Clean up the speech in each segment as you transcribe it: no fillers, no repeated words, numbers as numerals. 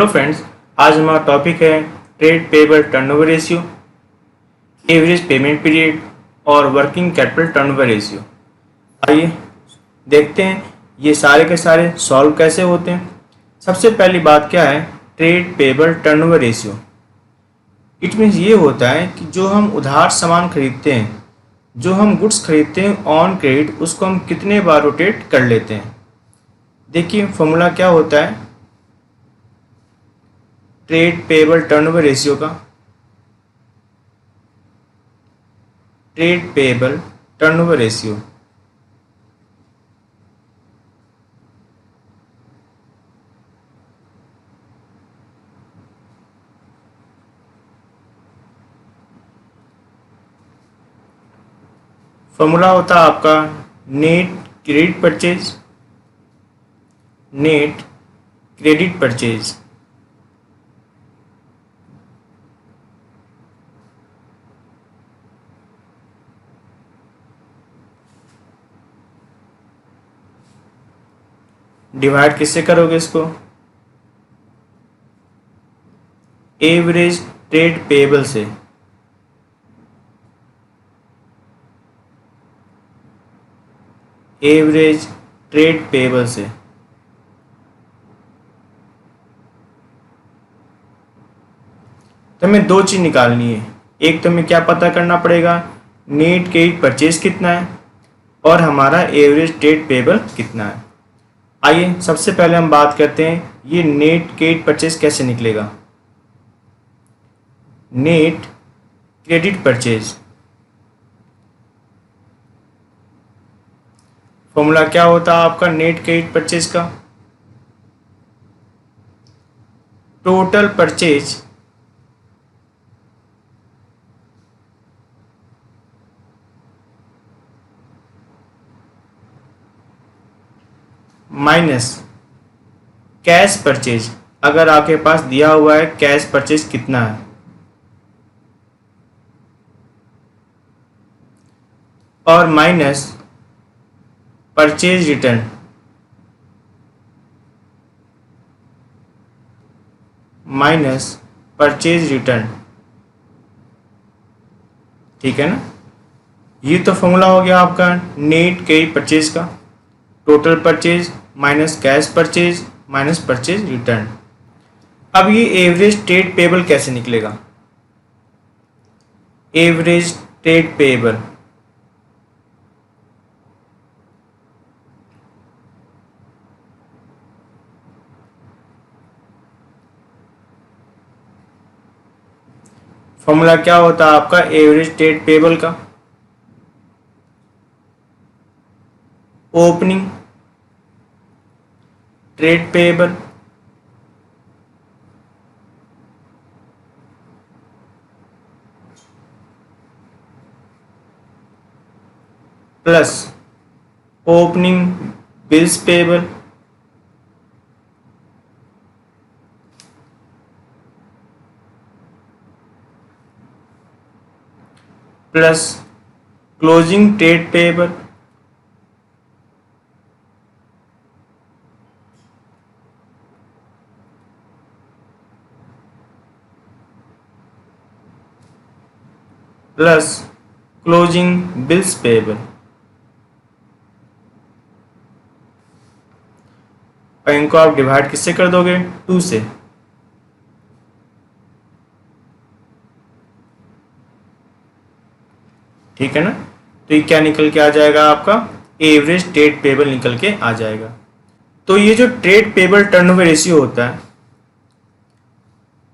Hello friends, आज हमारा topic है trade payable turnover ratio, average payment period और वर्किंग कैपिटल टर्नओवर रेशियो। आइए देखते हैं ये सारे के सारे सॉल्व कैसे होते हैं। सबसे पहली बात क्या है, trade payable turnover ratio. It means ये होता है कि जो हम उधार सामान खरीदते हैं, जो हम गुड्स खरीदते हैं ऑन क्रेडिट, उसको हम कितने बार रोटेट कर लेते हैं। देखिए फॉर्मूला क्या होता है ट्रेड पेबल टर्नओवर रेशियो का। Trade payable turnover ratio formula होता है आपका net credit purchase, net credit purchase divide किससे करोगे इसको, एवरेज ट्रेड पेबल से। एवरेज ट्रेड पेबल से तो हमें दो चीज निकालनी है। एक तो हमें क्या पता करना पड़ेगा, नेट क्रेडिट परचेज कितना है और हमारा एवरेज ट्रेड पेबल कितना है। आइए सबसे पहले हम बात करते हैं ये नेट क्रेडिट परचेज कैसे निकलेगा। नेट क्रेडिट परचेज फॉर्मूला क्या होता है आपका नेट क्रेडिट परचेज का, total purchase minus cash purchase. अगर आपके पास दिया हुआ है कैश परचेज कितना है, और minus purchase return. Minus purchase return, ठीक है ना। ये तो फॉर्मूला हो गया आपका नेट क्रेडिट परचेज का, total purchase minus cash purchase minus purchase return. अब ये एवरेज ट्रेड पेबल कैसे निकलेगा, एवरेज ट्रेड पेबल फॉर्मूला क्या होता है आपका एवरेज ट्रेड पेबल का, opening trade payable plus opening bills payable plus closing trade payable plus closing bills payable. और इनको आप डिवाइड किससे कर दोगे, 2 से। ठीक है ना। तो ये क्या निकल के आ जाएगा आपका एवरेज ट्रेड पेबल निकल के आ जाएगा। तो ये जो ट्रेड पेबल टर्नओवर रेशियो होता है,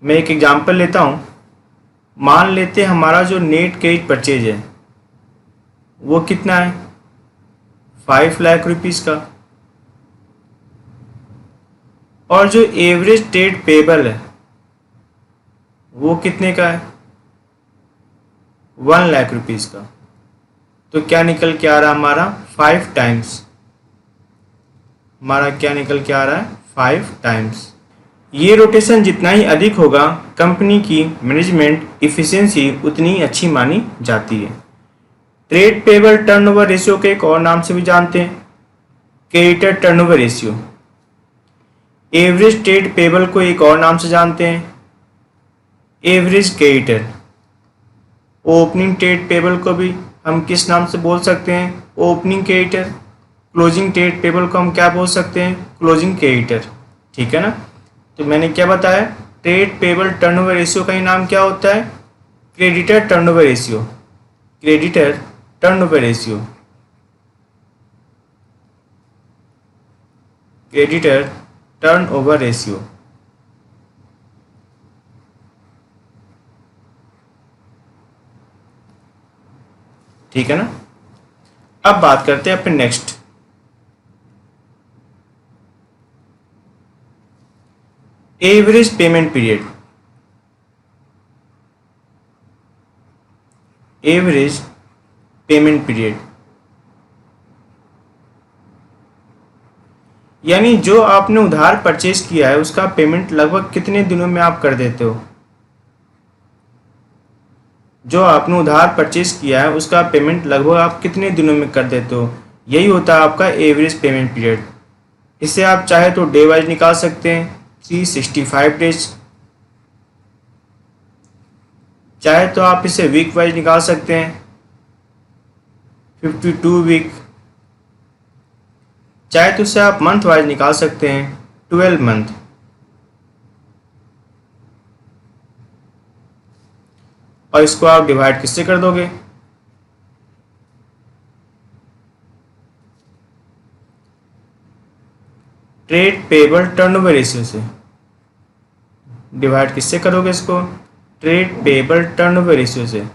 मैं एक एग्जांपल लेता हूं। मान लेते हैं हमारा जो नेट क्रेडिट परचेज है वो कितना है, 5 लाख रुपीस का, और जो एवरेज ट्रेड पेबल है वो कितने का है, 1 लाख रुपीस का। तो क्या निकल के आ रहा है हमारा 5 टाइम्स, हमारा क्या निकल के आ रहा है 5 टाइम्स। ये रोटेशन जितना ही अधिक होगा, कंपनी की मैनेजमेंट इफिशिएंसी उतनी ही अच्छी मानी जाती है। ट्रेड पेबल टर्नओवर रेशियो के एक और नाम से भी जानते हैं, creditor turnover ratio. Average trade payable को एक और नाम से जानते हैं, average creditor. Opening trade payable को भी हम किस नाम से बोल सकते हैं, opening creditor. Closing trade payable को हम क्या बोल सकते हैं, क्लोजिंग क्रेडिटर। ठीक है ना। तो मैंने क्या बताया, ट्रेड पेबल टर्नओवर रेशियो का ही नाम क्या होता है, creditor turnover ratio, creditor turnover ratio, creditor turnover ratio. ठीक है ना। अब बात करते हैं अपने next, average payment period. Average payment period यानी जो आपने उधार परचेज किया है उसका पेमेंट लगभग कितने दिनों में आप कर देते हो। जो आपने उधार परचेज किया है उसका पेमेंट लगभग आप कितने दिनों में कर देते हो, यही होता है आपका एवरेज पेमेंट पीरियड। इसे आप चाहे तो डे वाइज निकाल सकते हैं 365 डेज, चाहे तो आप इसे वीक वाइज निकाल सकते हैं 52 वीक, चाहे तो इसे आप मंथ वाइज निकाल सकते हैं 12 मंथ। और इसको आप डिवाइड किससे कर दोगे, ट्रेड पेबल टर्नओवर रेशियो से। डिवाइड किससे करोगे इसको, ट्रेड पेबल टर्नओवर रेशियो से।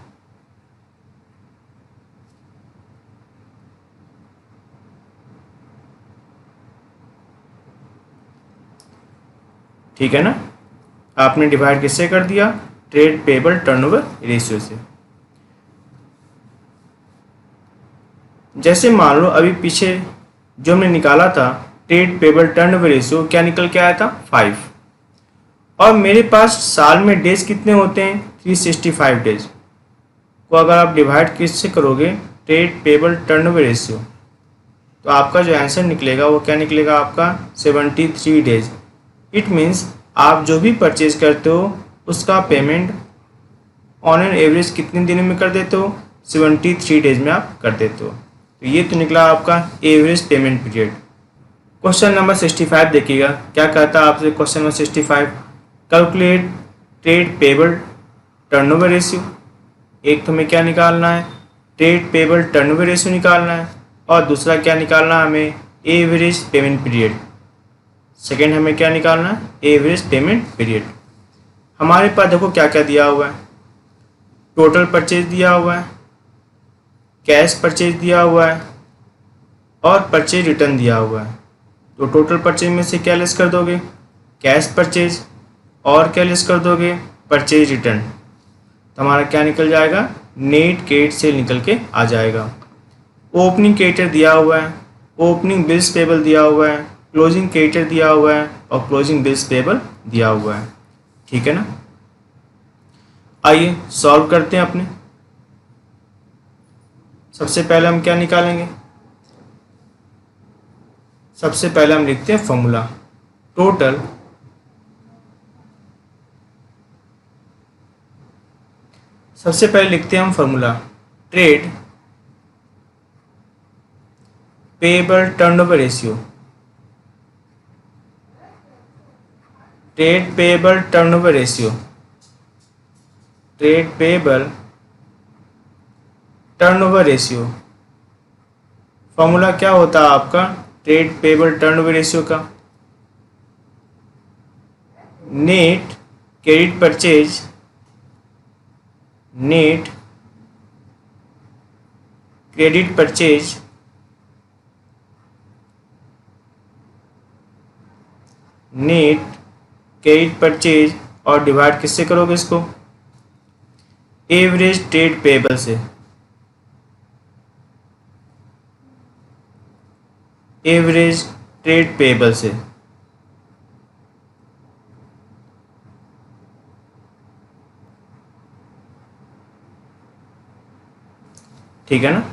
ठीक है ना। आपने डिवाइड किससे कर दिया, ट्रेड पेबल टर्नओवर रेशियो से। जैसे मान लो अभी पीछे जो हमने निकाला था ट्रेड पेबल टर्नओवर रेशियो, क्या निकल के आया था 5, और मेरे पास साल में डेज कितने होते हैं 365 डेज को अगर आप डिवाइड किससे करोगे, ट्रेड पेबल टर्नओवर रेशियो, तो आपका जो आंसर निकलेगा वो क्या निकलेगा आपका 73 डेज। इट मीन्स आप जो भी परचेज करते हो उसका पेमेंट ऑन एन एवरेज कितने दिनों में कर देते हो, 73 डेज में आप कर देते हो। तो ये तो निकला आपका average payment period. Question number 65 देखिएगा क्या कहता है आपसे। Question number 65, calculate trade payable turnover ratio. एक तो हमें क्या निकालना है, ट्रेड पेबल टर्नओवर रेशियो निकालना है, और दूसरा क्या निकालना है हमें, एवरेज पेमेंट पीरियड। सेकेंड हमें क्या निकालना है, एवरेज पेमेंट पीरियड। हमारे पास देखो क्या क्या दिया हुआ है, टोटल परचेज दिया हुआ है, कैश परचेज दिया हुआ है, और परचेज रिटर्न दिया हुआ है। तो टोटल परचेज में से क्या लेस कर दोगे, कैश परचेज, और क्या लेस कर दोगे, परचेज रिटर्न। तो हमारा क्या निकल जाएगा, नेट क्रेडिट सेल निकल के आ जाएगा। ओपनिंग क्रेडिटर दिया हुआ है, ओपनिंग बिल्स पेबल दिया हुआ है, क्लोजिंग क्रेडिटर दिया हुआ है, और क्लोजिंग बिल्स पेबल दिया हुआ है। ठीक है ना। आइए सॉल्व करते हैं अपने। सबसे पहले हम क्या निकालेंगे, सबसे पहले हम लिखते हैं फॉर्मूला, टोटल सबसे पहले लिखते हैं हम formula, trade payable turnover ratio, trade payable turnover ratio, trade payable turnover ratio. Formula क्या होता है आपका ट्रेड पेबल टर्नओवर रेशियो का, net credit purchase, net credit purchase net credit purchase, और डिवाइड किससे करोगे इसको, एवरेज ट्रेड पेबल से, एवरेज ट्रेड पेबल से। ठीक है ना।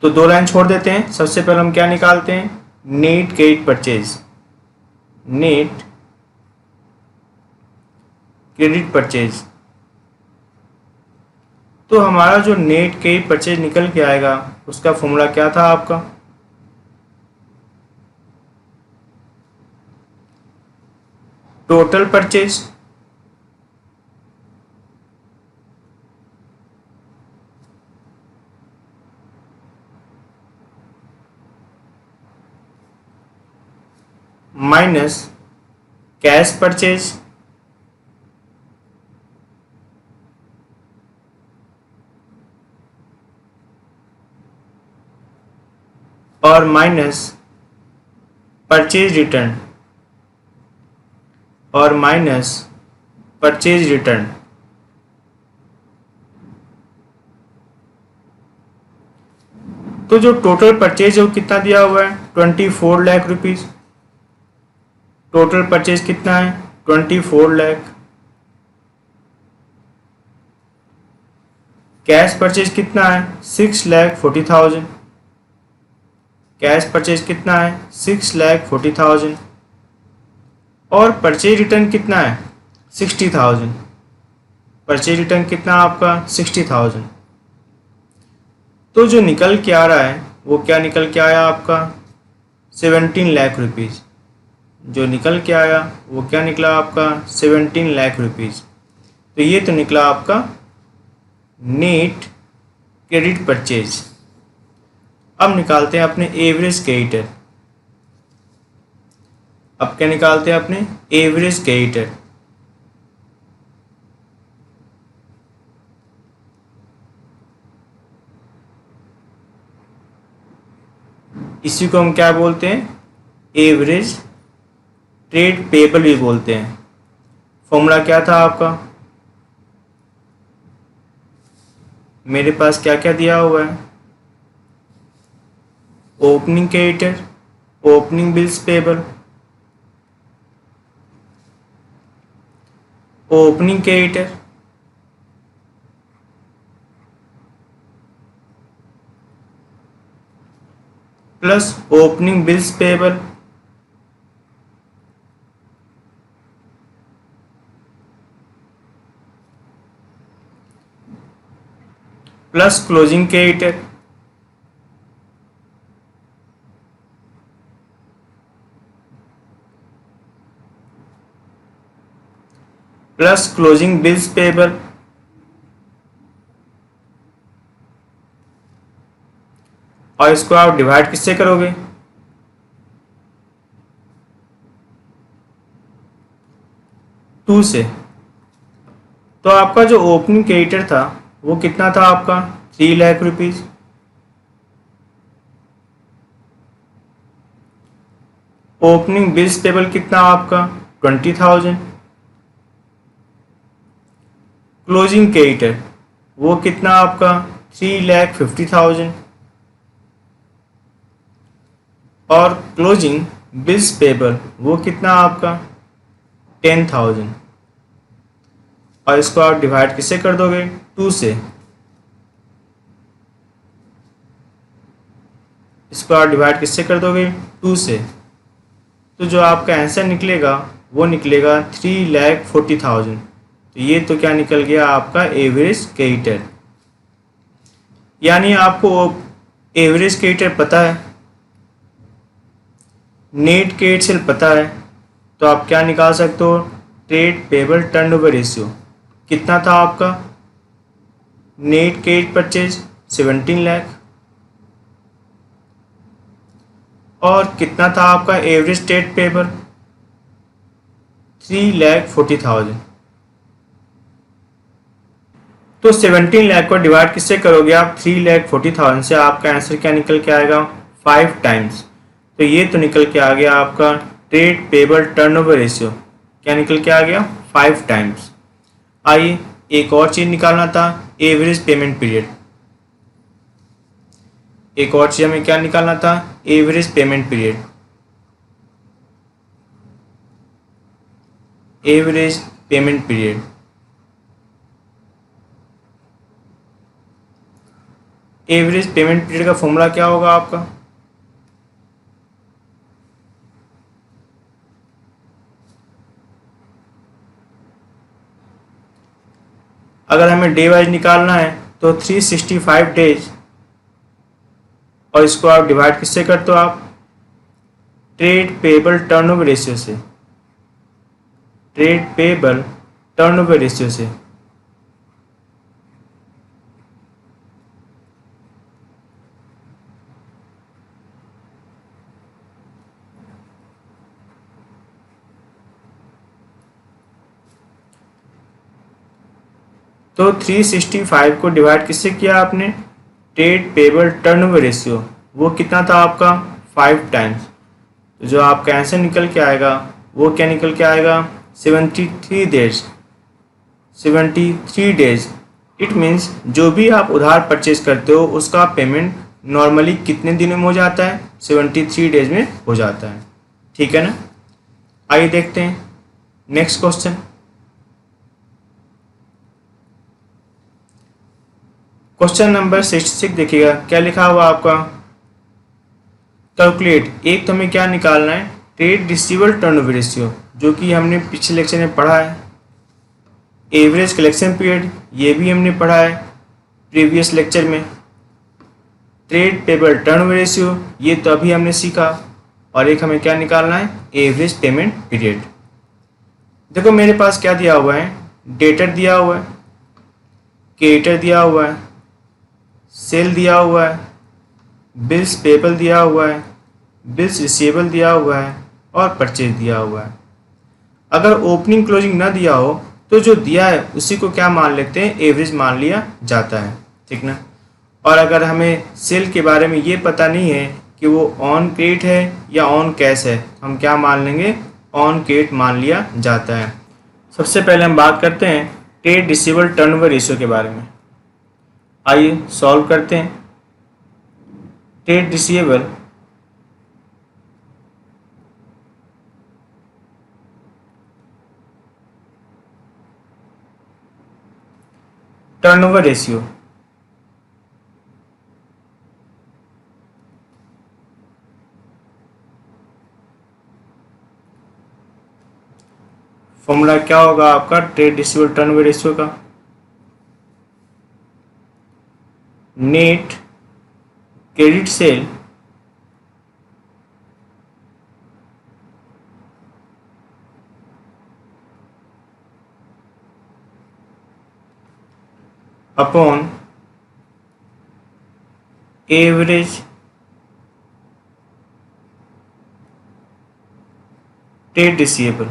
तो दो लाइन छोड़ देते हैं। सबसे पहले हम क्या निकालते हैं, net credit purchase, net credit purchase. तो हमारा जो नेट क्रेडिट परचेज निकल के आएगा उसका फॉर्मूला क्या था आपका? Total purchase minus cash purchase और माइनस परचेज रिटर्न और माइनस परचेज रिटर्न। तो जो टोटल परचेज है वो कितना दिया हुआ है? 24 लाख रुपीज। टोटल परचेज कितना है? 24 लाख। कैश परचेज कितना है? 6,40,000। कैश परचेज कितना है? 6,40,000। और परचेज रिटर्न कितना है? 60,000। परचेज रिटर्न कितना आपका? 60,000। तो जो निकल के आ रहा है वो क्या निकल के आया आपका? 17 लाख रुपीज़। जो निकल के आया वो क्या निकला आपका? 17 लाख रुपीज़। तो ये तो निकला आपका नेट क्रेडिट परचेज। अब निकालते हैं अपने एवरेज क्रेडिटर। अब क्या निकालते हैं? अपने एवरेज क्रेडिटर। इसी को हम क्या बोलते हैं? एवरेज ट्रेड पेबल भी बोलते हैं। फॉर्मूला क्या था आपका? मेरे पास क्या क्या दिया हुआ है? Opening creditor, opening bills payable, opening creditor, plus opening bills payable plus closing creditor. Plus closing bills payable और इसको आप डिवाइड किससे करोगे? 2 से। तो आपका जो ओपनिंग क्रेडिटर था वो कितना था आपका? 3 lakh rupees. Opening bills payable कितना आपका? 20,000। क्लोजिंग क्रेडिटर वो कितना आपका? 3,50,000। और क्लोजिंग बिल्स पेबल वो कितना आपका? 10,000। और इसको आप डिवाइड किससे कर दोगे? 2 से। इसको आप डिवाइड किससे कर दोगे? 2 से। तो जो आपका आंसर निकलेगा वो निकलेगा 3,40,000। तो ये तो क्या निकल गया आपका एवरेज क्रेडिटर। यानी आपको एवरेज क्रेडिटर पता है, नेट क्रेडिट सेल पता है, तो आप क्या निकाल सकते हो? ट्रेड पेबल टर्नओवर रेशियो कितना था आपका? नेट क्रेडिट परचेज 17 लाख और कितना था आपका एवरेज ट्रेड पेबल? 3,40,000। तो 17 लाख को डिवाइड किससे करोगे आप? 3,40,000 से आपका आंसर क्या निकल के आएगा? 5 टाइम्स। तो ये तो निकल के आ गया आपका ट्रेड पेबल टर्नओवर रेशियो। क्या निकल के आ गया? 5 टाइम्स। आइए एक और चीज़ निकालना था, एवरेज पेमेंट पीरियड। एक और चीज़ हमें क्या निकालना था? Average payment period. Average payment period. Average payment period का फॉर्मूला क्या होगा आपका? अगर हमें डे वाइज निकालना है तो 365 डेज, और इसको आप डिवाइड किससे करते हो आप? ट्रेड पेबल टर्नओवर रेशियो से, ट्रेड पेबल टर्नओवर रेशियो से। तो 365 को डिवाइड किससे किया आपने? ट्रेड पेबल टर्नओवर रेशियो, वो कितना था आपका? 5 टाइम्स। तो जो आपका आंसर निकल के आएगा वो क्या निकल के आएगा? 73 डेज। 73 डेज। इट मीन्स जो भी आप उधार परचेज करते हो उसका पेमेंट नॉर्मली कितने दिनों में हो जाता है? 73 डेज में हो जाता है। ठीक है ना? आइए देखते हैं नेक्स्ट क्वेश्चन। क्वेश्चन नंबर 66 देखिएगा, क्या लिखा हुआ आपका? कैलकुलेट, एक तो हमें क्या निकालना है? ट्रेड रिसीवेबल टर्नओवर रेशियो, जो कि हमने पिछले लेक्चर में पढ़ा है। एवरेज कलेक्शन पीरियड, ये भी हमने पढ़ा है प्रीवियस लेक्चर में। ट्रेड पेबल टर्नओवर रेशियो, ये तो अभी हमने सीखा। और एक हमें क्या निकालना है? Average payment period. देखो मेरे पास क्या दिया हुआ है? डेटर दिया हुआ है, क्रेडिटर दिया हुआ है, सेल दिया हुआ है, बिल्स पेबल दिया हुआ है, बिल्स रिसीवेबल दिया हुआ है और परचेज दिया हुआ है। अगर ओपनिंग क्लोजिंग ना दिया हो तो जो दिया है उसी को क्या मान लेते हैं? एवरेज मान लिया जाता है। ठीक ना? और अगर हमें सेल के बारे में ये पता नहीं है कि वो ऑन क्रेडिट है या ऑन कैश है, हम क्या मान लेंगे? ऑन क्रेडिट मान लिया जाता है। सबसे पहले हम बात करते हैं ट्रेड रिसीवेबल टर्नओवर रेशियो के बारे में। आइए सॉल्व करते हैं। Trade receivable turnover ratio, formula क्या होगा आपका ट्रेड रिसीवेबल टर्नओवर रेशियो का? Net credit sale upon average trade receivable.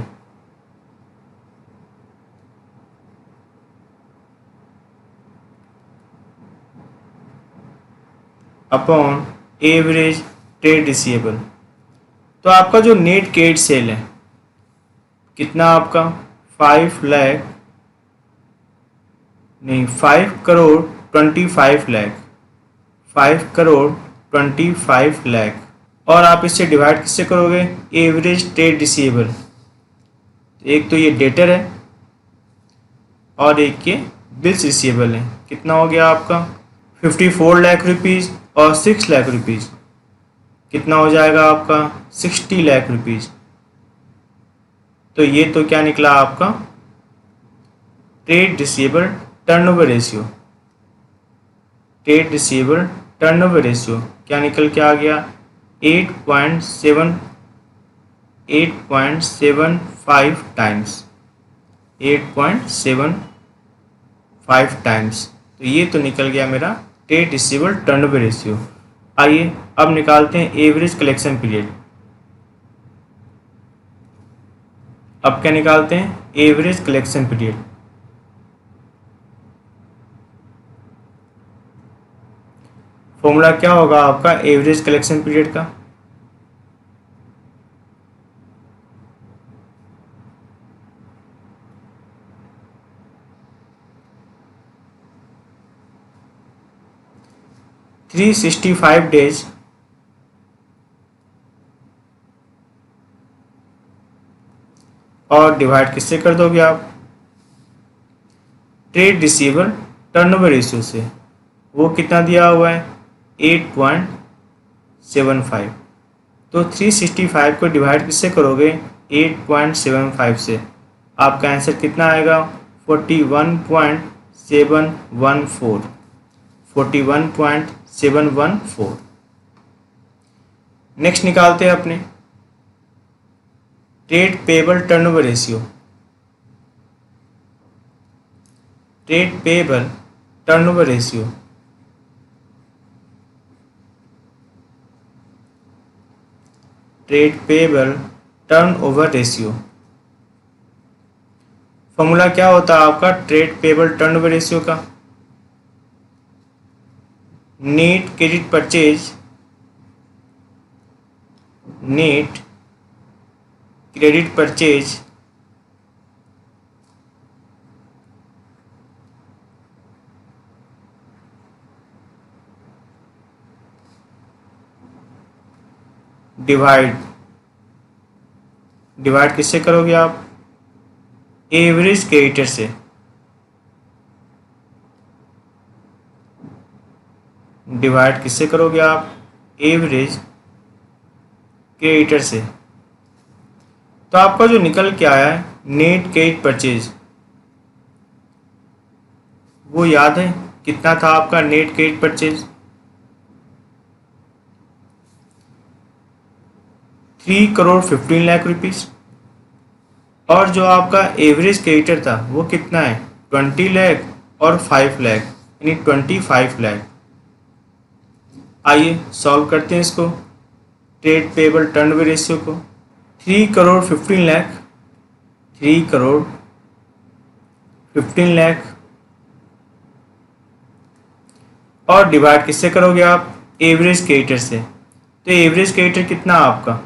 Upon average trade receivable. तो आपका जो नेट क्रेडिट सेल है कितना आपका? 5 लाख नहीं, 5 करोड़ 25 लाख, 5 करोड़ 25 लाख। और आप इससे डिवाइड किससे करोगे? Average trade receivable. एक तो ये डेटर है और एक ये बिल्स रिसीवेबल है। कितना हो गया आपका? 54 लाख रुपीज़ और 6 लाख रुपीज़। कितना हो जाएगा आपका? 60 लाख रुपीज़। तो ये तो क्या निकला आपका? Trade receivable turnover ratio. Trade receivable turnover ratio क्या निकल के आ गया? 8.75 टाइम्स। 8.75 टाइम्स। तो ये तो निकल गया मेरा ट्रेड रिसीवेबल टर्नओवर रेशियो। आइए अब निकालते हैं एवरेज कलेक्शन पीरियड। अब क्या निकालते हैं? Average collection period. फॉर्मूला क्या होगा आपका एवरेज कलेक्शन पीरियड का? थ्री 365 डेज और डिवाइड किससे कर दोगे आप? ट्रेड रिसीवेबल टर्नओवर रेशियो से। वो कितना दिया हुआ है? 8.75। तो 365 को डिवाइड किससे करोगे? 8.75 से। आपका आंसर कितना आएगा? 41.714, 41.714। नेक्स्ट निकालते हैं अपने trade payable turnover ratio. Trade payable turnover ratio, trade payable turnover ratio. Formula क्या होता है आपका ट्रेड पेबल टर्नओवर रेशियो का? Net credit purchase, net credit purchase divide किससे करोगे आप? एवरेज क्रेडिटर से। डिवाइड किससे करोगे आप? एवरेज क्रेडिटर से। तो आपका जो निकल के आया है नेट क्रेडिट परचेज, वो याद है कितना था आपका net credit purchase? 3 crore 15 lakh rupees. और जो आपका एवरेज क्रेडिटर था वो कितना है? 20 लाख और 5 लाख, यानी 25 लाख। आइए सॉल्व करते हैं इसको, ट्रेड पेबल टर्नओवर रेशियो को। 3 करोड़ 15 लाख, 3 करोड़ 15 लाख और डिवाइड किससे करोगे आप? एवरेज क्रेडिटर से। तो एवरेज क्रेडिटर कितना आपका?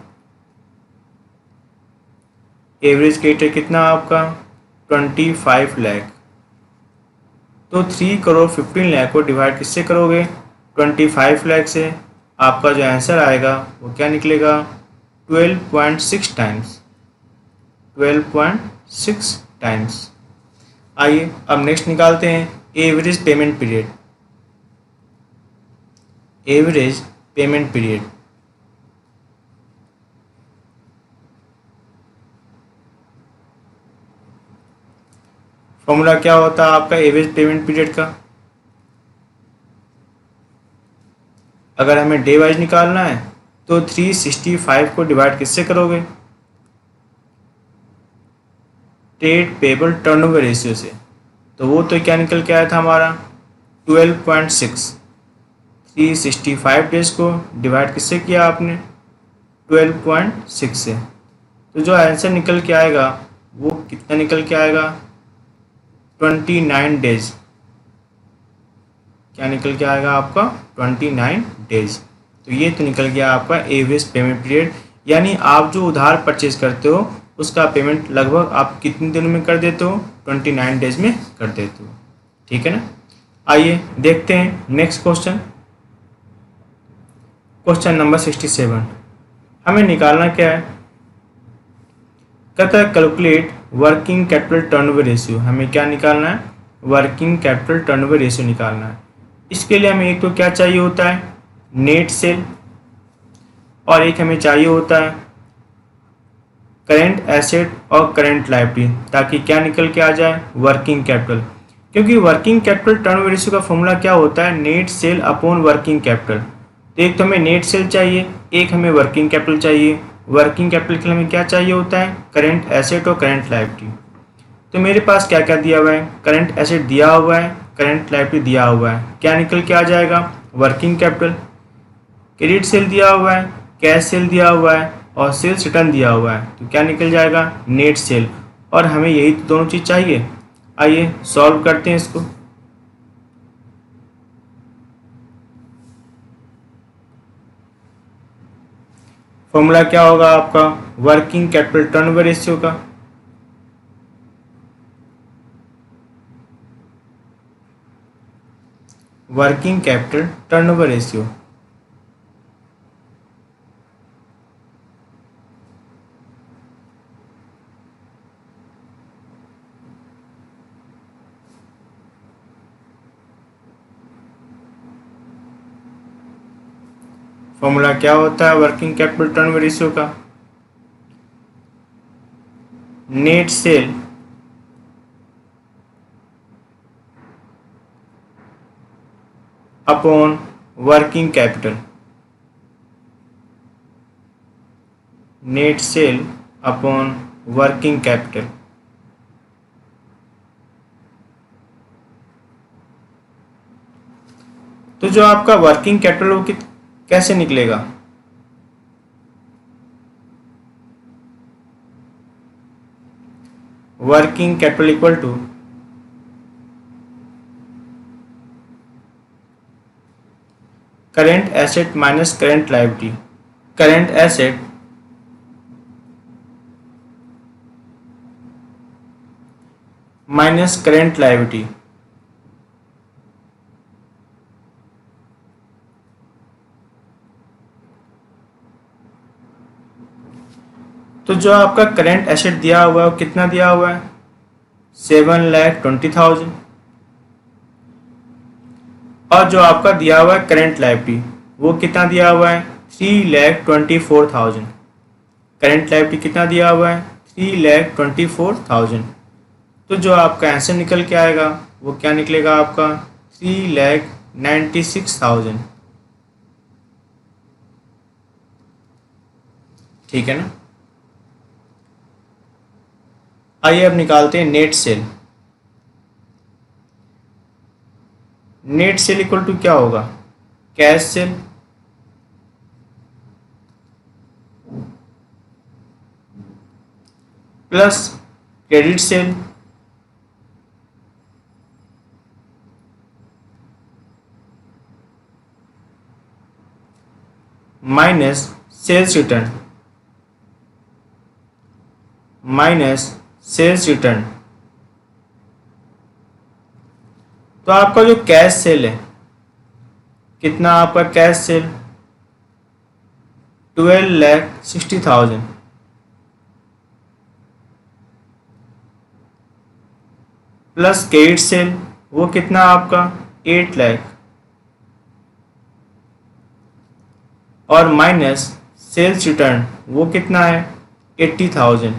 एवरेज क्रेडिटर कितना आपका? 25 लाख। तो 3 करोड़ 15 लाख को डिवाइड किससे करोगे? 25 लाख से। आपका जो आंसर आएगा वो क्या निकलेगा? 12.6 टाइम्स, 12.6 टाइम्स। आइए अब नेक्स्ट निकालते हैं average payment period. Average payment period, formula क्या होता है आपका एवरेज पेमेंट पीरियड का? अगर हमें डे वाइज निकालना है तो 365 को डिवाइड किससे करोगे? ट्रेड पेबल टर्नओवर रेशियो से। तो वो तो क्या निकल के आया था हमारा? 12.6। 365 डेज को डिवाइड किससे किया आपने? 12.6 से। तो जो आंसर निकल के आएगा वो कितना निकल के आएगा? 29 डेज। क्या निकल के आएगा आपका? 29 डेज। तो ये तो निकल गया आपका एवरेज पेमेंट पीरियड, यानी आप जो उधार परचेज करते हो उसका पेमेंट लगभग आप कितने दिनों में कर देते हो? 29 डेज में कर देते हो। ठीक है ना? आइए देखते हैं नेक्स्ट क्वेश्चन। Question number 67। हमें निकालना क्या है? कहता है calculate working capital turnover ratio. हमें क्या निकालना है? वर्किंग कैपिटल टर्नओवर रेशियो निकालना है। इसके लिए हमें एक तो क्या चाहिए होता है? नेट सेल, और एक हमें चाहिए होता है करेंट एसेट और करेंट लायबिलिटी, ताकि क्या निकल के आ जाए? Working capital. क्योंकि वर्किंग कैपिटल टर्नओवर रेशियो का फॉर्मूला क्या होता है? Net sale upon working capital. तो एक तो हमें नेट सेल चाहिए, एक हमें वर्किंग कैपिटल चाहिए। वर्किंग कैपिटल के लिए हमें क्या चाहिए होता है? करेंट एसेट और करेंट लायबिलिटी। तो मेरे पास क्या क्या दिया हुआ है? करेंट एसेट दिया हुआ है, करेंट लायबिलिटी दिया हुआ है। क्या निकल के आ जाएगा? Working capital. क्रेडिट सेल दिया हुआ है, कैश सेल दिया हुआ है और सेल्स रिटर्न दिया हुआ है। तो क्या निकल जाएगा? Net cell. और हमें यही तो दोनों चीज़ चाहिए। आइए सॉल्व करते हैं इसको। फॉर्मूला क्या होगा आपका वर्किंग कैपिटल टर्नओवर रेशियो का? Working capital turnover ratio, formula क्या होता है वर्किंग कैपिटल टर्नओवर रेशियो का? Net sale upon working capital, net sale upon working capital. तो जो आपका वर्किंग कैपिटल वो कैसे निकलेगा? Working capital equal to current asset minus current liability. Current asset minus current liability. तो जो आपका करेंट एसेट दिया हुआ है वो कितना दिया हुआ है? 7,20,000। और जो आपका दिया हुआ है करेंट लायबिलिटी वो कितना दिया हुआ है? 3,24,000। करेंट लायबिलिटी कितना दिया हुआ है? 3,24,000। तो जो आपका आंसर निकल के आएगा वो क्या निकलेगा आपका? 3,96,000। ठीक है ना। आइए अब निकालते हैं net sale. Net sale equal to क्या होगा? Cash sale plus credit sale minus sales return minus sales return. तो आपका जो कैश सेल है कितना? आपका cash sale 12,60,000 plus credit sale वो कितना आपका? 8 लाख और माइनस सेल्स रिटर्न वो कितना है? 80,000।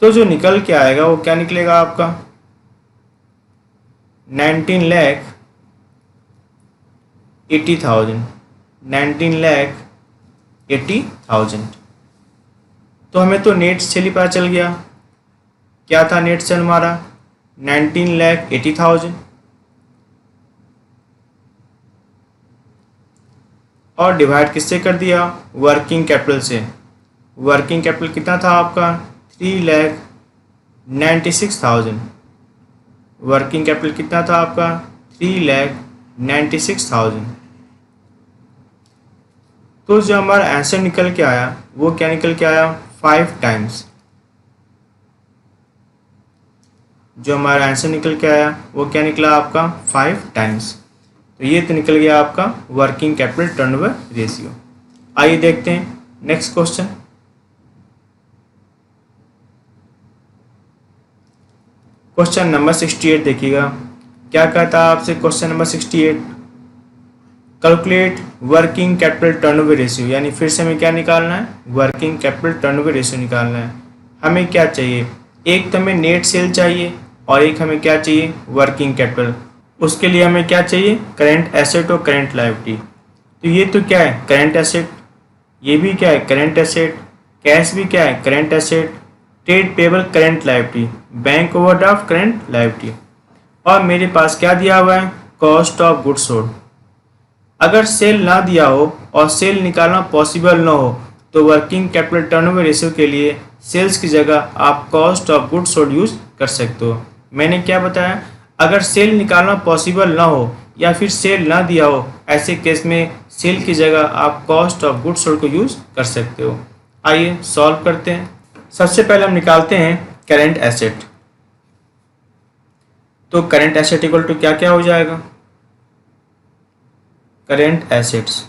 तो जो निकल के आएगा वो क्या निकलेगा आपका? 19,80,000। 19,80,000। तो हमें तो नेट सेल ही पता चल गया। क्या था नेट सेल हमारा? 19,80,000। और डिवाइड किससे कर दिया? वर्किंग कैपिटल से। वर्किंग कैपिटल कितना था आपका? 3,96,000। वर्किंग कैपिटल कितना था आपका? 3,96,000। तो जो हमारा आंसर निकल के आया वो क्या निकल के आया? 5 टाइम्स। जो हमारा आंसर निकल के आया वो क्या निकला आपका? 5 टाइम्स। तो ये तो निकल गया आपका वर्किंग कैपिटल टर्नओवर रेशियो। आइए देखते हैं नेक्स्ट क्वेश्चन। क्वेश्चन नंबर 68 देखिएगा। क्या कहता है आपसे question number 68? Calculate working capital turnover ratio, यानी फिर से हमें क्या निकालना है? वर्किंग कैपिटल टर्नओवर रेशियो निकालना है। हमें क्या चाहिए? एक तो हमें नेट सेल चाहिए और एक हमें क्या चाहिए? Working capital. उसके लिए हमें क्या चाहिए? करेंट एसेट और करेंट लायबिलिटी। तो ये तो क्या है? Current asset. ये भी क्या है? Current asset. कैश भी क्या है? Current asset. Trade payable current liability. Bank overdraft current liability. और मेरे पास क्या दिया हुआ है? Cost of goods sold. अगर सेल ना दिया हो और सेल निकालना पॉसिबल ना हो तो वर्किंग कैपिटल टर्नओवर रेशियो के लिए सेल्स की जगह आप cost of goods sold use कर सकते हो। मैंने क्या बताया? अगर सेल निकालना पॉसिबल ना हो या फिर सेल ना दिया हो, ऐसे केस में सेल की जगह आप कॉस्ट ऑफ गुड्स सोल्ड को यूज कर सकते हो। आइए सॉल्व करते हैं। सबसे पहले हम निकालते हैं करेंट एसेट। तो करेंट एसेट इक्वल टू क्या क्या हो जाएगा? करेंट एसेट्स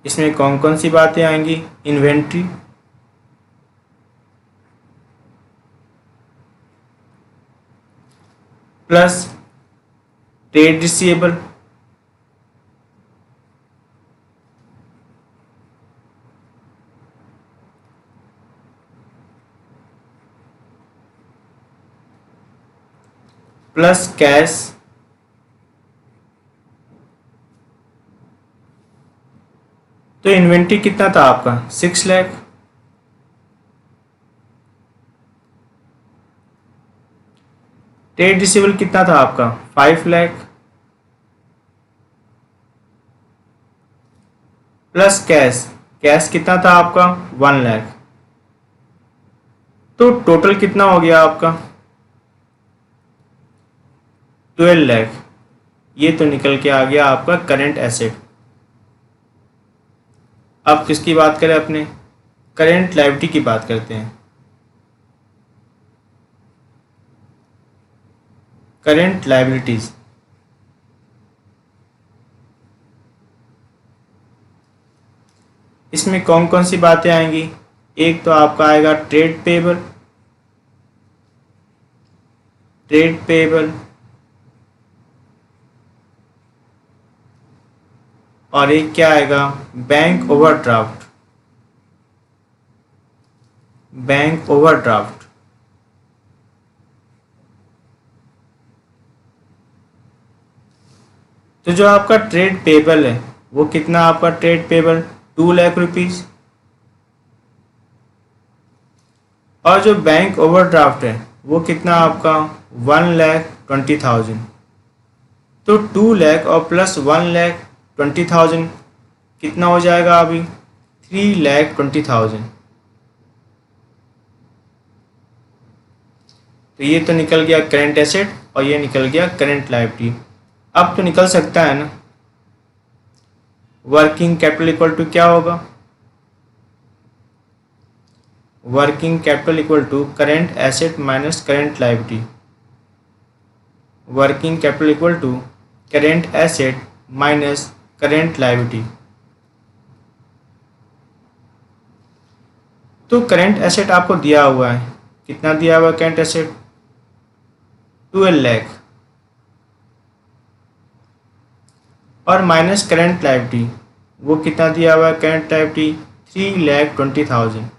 इसमें कौन कौन सी बातें आएंगी? Inventory, plus trade receivable, plus cash तो इन्वेंट्री कितना था आपका 6 लाख। ट्रेड रिसीवेबल कितना था आपका 5 लाख प्लस कैश, कैश कितना था आपका 1 लाख। तो टोटल कितना हो गया आपका 12 लाख। ये तो निकल के आ गया आपका करंट एसेट। अब किसकी बात करें, अपने करंट लायबिलिटी की बात करते हैं। करंट लायबिलिटीज, इसमें कौन कौन सी बातें आएंगी। एक तो आपका आएगा ट्रेड पेबल, ट्रेड पेबल और एक क्या आएगा बैंक ओवरड्राफ्ट, बैंक ओवरड्राफ्ट। तो जो आपका ट्रेड पेबल है वो कितना आपका ट्रेड पेबल 2 लाख रुपीज, और जो बैंक ओवरड्राफ्ट है वो कितना आपका 1,20,000। तो 2 लाख और प्लस 1,20,000 कितना हो जाएगा अभी 3,20,000। तो ये तो निकल गया करंट एसेट और ये निकल गया करंट लायबिलिटी। अब तो निकल सकता है ना वर्किंग कैपिटल इक्वल टू क्या होगा, working capital equal to current asset minus current liability, working capital equal to current asset minus current liability. तो करंट एसेट आपको दिया हुआ है, कितना दिया हुआ है करंट एसेट 12 लाख, और माइनस करंट लायबिलिटी वो कितना दिया हुआ है करंट लायबिलिटी 3,20,000।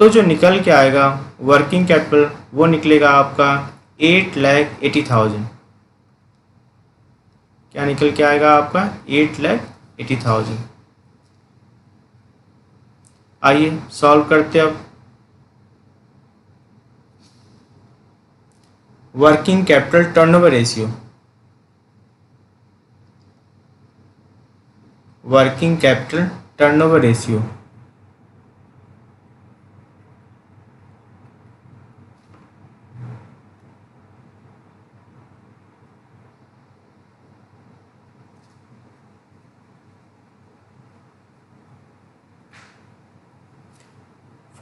तो जो निकल के आएगा वर्किंग कैपिटल वो निकलेगा आपका 8,80,000। क्या निकल के आएगा आपका 8,80,000। आइए सॉल्व करते अब। Working capital turnover ratio, working capital turnover ratio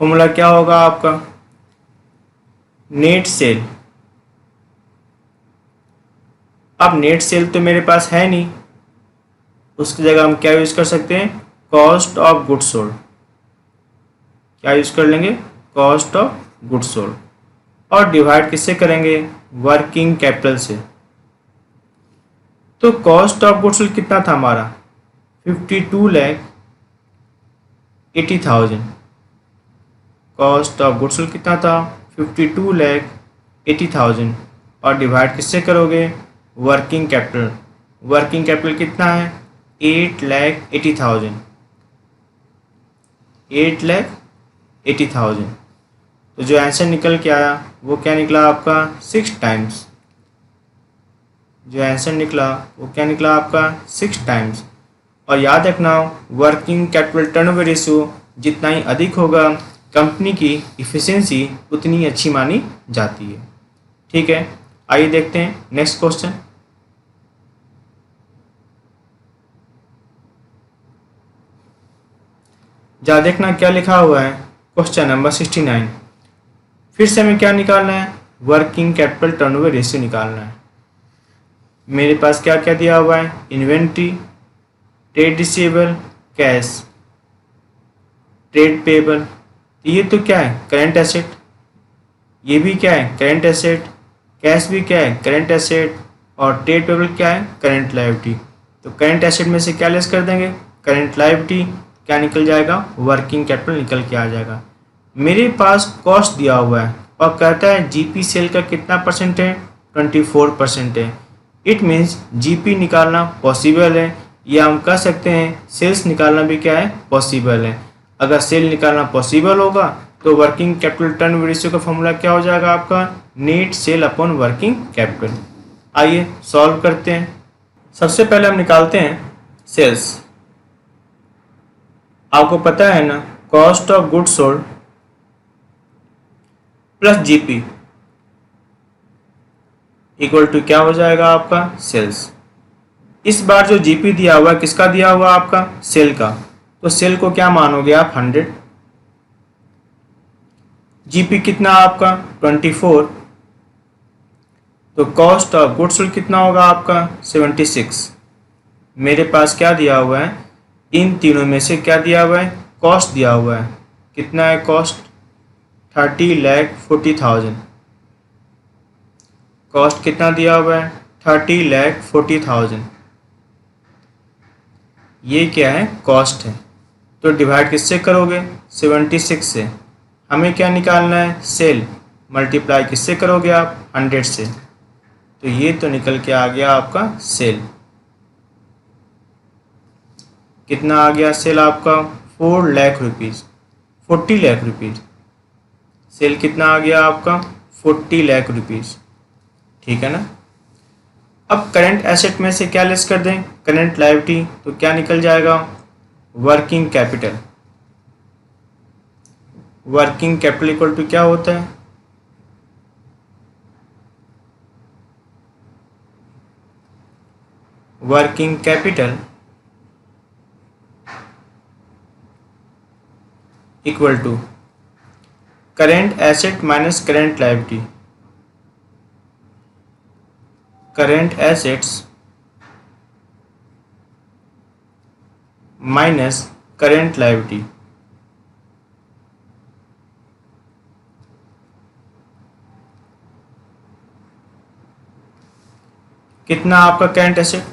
formula क्या होगा आपका नेट सेल। अब नेट सेल तो मेरे पास है नहीं, उसकी जगह हम क्या यूज कर सकते हैं कॉस्ट ऑफ गुड्स सोल्ड। क्या यूज कर लेंगे कॉस्ट ऑफ गुड्स सोल्ड, और डिवाइड किससे करेंगे वर्किंग कैपिटल से। तो कॉस्ट ऑफ गुड्स सोल्ड कितना था हमारा 52,80,000। कॉस्ट ऑफ गुड्स सोल्ड कितना था 52,80,000, और डिवाइड किससे करोगे वर्किंग कैपिटल। वर्किंग कैपिटल कितना है 8,80,000, 8,80,000। तो जो आंसर निकल के आया वो क्या निकला आपका 6 टाइम्स। जो आंसर निकला वो क्या निकला आपका 6 टाइम्स। और याद रखना वर्किंग कैपिटल टर्नओवर रेशियो जितना ही अधिक होगा कंपनी की इफिशिएंसी उतनी अच्छी मानी जाती है। ठीक है, आइए देखते हैं नेक्स्ट क्वेश्चन। जा देखना क्या लिखा हुआ है क्वेश्चन नंबर 69। फिर से हमें क्या निकालना है वर्किंग कैपिटल टर्नओवर रेशियो निकालना है। मेरे पास क्या क्या दिया हुआ है inventory, trade receivable, cash, trade payable. ये तो क्या है करंट एसेट, ये भी क्या है करंट एसेट, कैश भी क्या है करंट एसेट, और ट्रेड पेबल क्या है करंट लायबिलिटी। तो करंट एसेट में से क्या लेस कर देंगे करंट लायबिलिटी, क्या निकल जाएगा वर्किंग कैपिटल निकल के आ जाएगा। मेरे पास कॉस्ट दिया हुआ है और कहता है जीपी सेल का कितना परसेंट है, 24% है। इट मीन्स जीपी निकालना पॉसिबल है, या हम कह सकते हैं सेल्स निकालना भी क्या है, पॉसिबल है। अगर सेल निकालना पॉसिबल होगा तो वर्किंग कैपिटल टर्नओवर रेशियो का फॉर्मूला क्या हो जाएगा आपका, net sale upon working capital. आइए सॉल्व करते हैं। सबसे पहले हम निकालते हैं सेल्स। आपको पता है ना, cost of goods sold plus GP equal to क्या हो जाएगा आपका, सेल्स। इस बार जो जीपी दिया हुआ है किसका दिया हुआ आपका, सेल का। तो सेल को क्या मानोगे आप, 100। जीपी कितना आपका 24, तो कॉस्ट ऑफ गुड्स सोल्ड कितना होगा आपका 76। मेरे पास क्या दिया हुआ है, इन तीनों में से क्या दिया हुआ है, कॉस्ट दिया हुआ है। कितना है कॉस्ट, 30,40,000। कॉस्ट कितना दिया हुआ है, 30,40,000। ये क्या है, कॉस्ट है। तो डिवाइड किससे करोगे, 76 से। हमें क्या निकालना है, सेल। मल्टीप्लाई किससे करोगे आप, 100 से। तो ये तो निकल के आ गया आपका सेल। कितना आ गया सेल आपका, 4 lakh rupees, 40 lakh rupees. Sale कितना आ गया आपका, 40 लाख रुपीज़। ठीक है ना। अब करंट एसेट में से क्या लेस कर दें, करंट लायबिलिटी, तो क्या निकल जाएगा, working capital. Working capital equal to क्या होता है, working capital equal to current asset minus current liability. Current assets minus current liability. कितना आपका करेंट एसेट,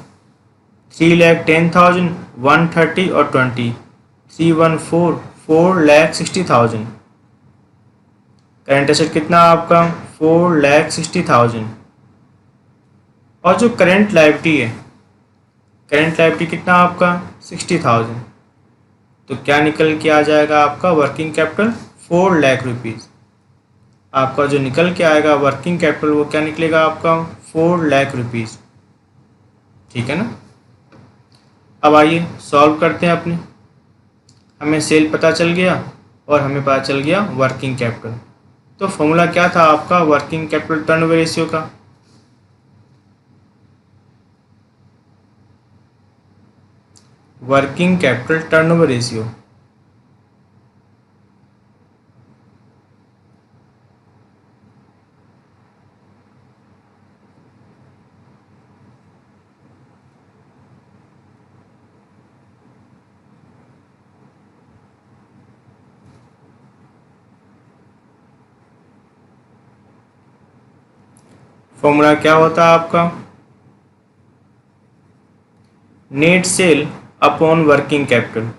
3,10,000, 130 और 20, 314, 4,60,000। करेंट एसेट कितना आपका, 4,60,000। और जो करेंट लायबिलिटी है, करेंट लायबिलिटी कितना आपका, 60,000। तो क्या निकल के आ जाएगा आपका वर्किंग कैपिटल, 4 लाख रुपीज़। आपका जो निकल के आएगा वर्किंग कैपिटल वो क्या निकलेगा आपका, 4 लाख रुपीज़। ठीक है ना। अब आइए सॉल्व करते हैं अपने। हमें सेल पता चल गया और हमें पता चल गया वर्किंग कैपिटल। तो फॉर्मूला क्या था आपका वर्किंग कैपिटल टर्नओवर रेशियो का, working capital turnover ratio formula क्या होता है आपका, net sale upon working capital.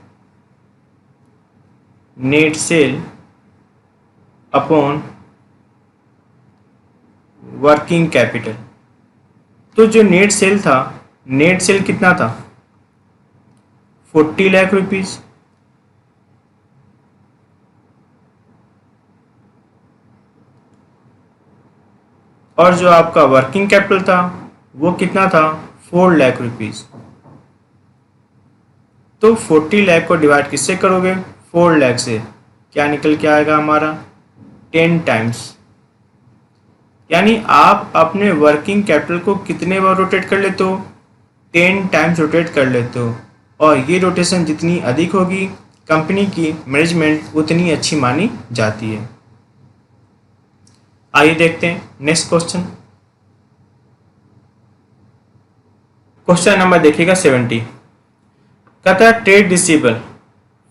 Net sale upon working capital. तो जो नेट सेल था, नेट सेल कितना था, 40 लाख रुपीज़। और जो आपका वर्किंग कैपिटल था वो कितना था, 4 लाख रुपीज़। तो 40 लाख को डिवाइड किससे करोगे, 4 लाख से। क्या निकल के आएगा हमारा, 10 टाइम्स। यानी आप अपने वर्किंग कैपिटल को कितने बार रोटेट कर लेते हो, 10 टाइम्स रोटेट कर लेते हो। और ये रोटेशन जितनी अधिक होगी कंपनी की मैनेजमेंट उतनी अच्छी मानी जाती है। आइए देखते हैं नेक्स्ट क्वेश्चन। क्वेश्चन नंबर देखिएगा 70। कहता है ट्रेड रिसीवेबल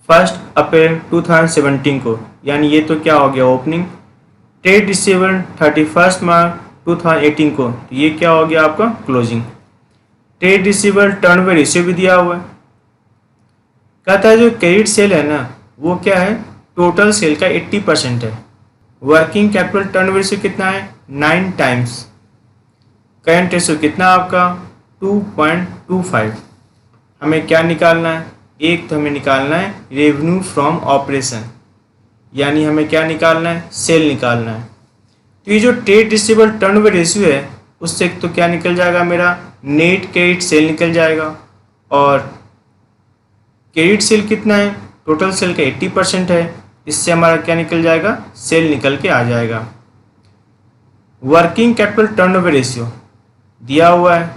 1 अप्रैल 2017 को, यानी ये तो क्या हो गया ओपनिंग। ट्रेड रिसीवेबल 31 मार्च 2018 को, तो ये क्या हो गया आपका closing. Trade receivable turnover ratio भी दिया हुआ है। कहता है जो क्रेडिट सेल है ना वो क्या है, टोटल सेल का 80% है। वर्किंग कैपिटल टर्नओवर रेशियो कितना है 9 टाइम्स। करंट रेशियो कितना आपका 2.25। हमें क्या निकालना है, एक तो हमें निकालना है रेवेन्यू फ्रॉम ऑपरेशन, यानी हमें क्या निकालना है, सेल निकालना है। तो ये जो ट्रेड रिसीवेबल टर्नओवर रेशियो है उससे तो क्या निकल जाएगा, मेरा नेट क्रेडिट सेल निकल जाएगा। और क्रेडिट सेल कितना है, टोटल सेल का 80% है, इससे हमारा क्या निकल जाएगा, सेल निकल के आ जाएगा। वर्किंग कैपिटल टर्नओवर रेशियो दिया हुआ है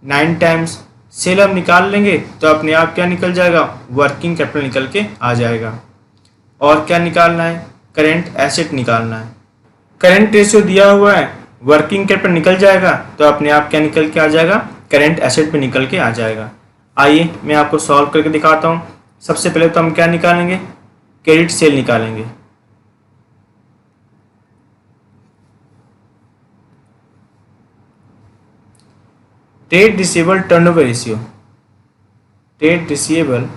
9 टाइम्स, सेल हम निकाल लेंगे तो अपने आप क्या निकल जाएगा, वर्किंग कैपिटल निकल के आ जाएगा। और क्या निकालना है, करेंट एसेट निकालना है। करेंट रेशियो दिया हुआ है, वर्किंग कैपिटल निकल जाएगा तो अपने आप क्या निकल के आ जाएगा, करेंट एसेट पे निकल के आ जाएगा। आइए मैं आपको सॉल्व करके दिखाता हूँ। सबसे पहले तो हम क्या निकालेंगे, क्रेडिट सेल निकालेंगे। Trade receivable turnover ratio, trade receivable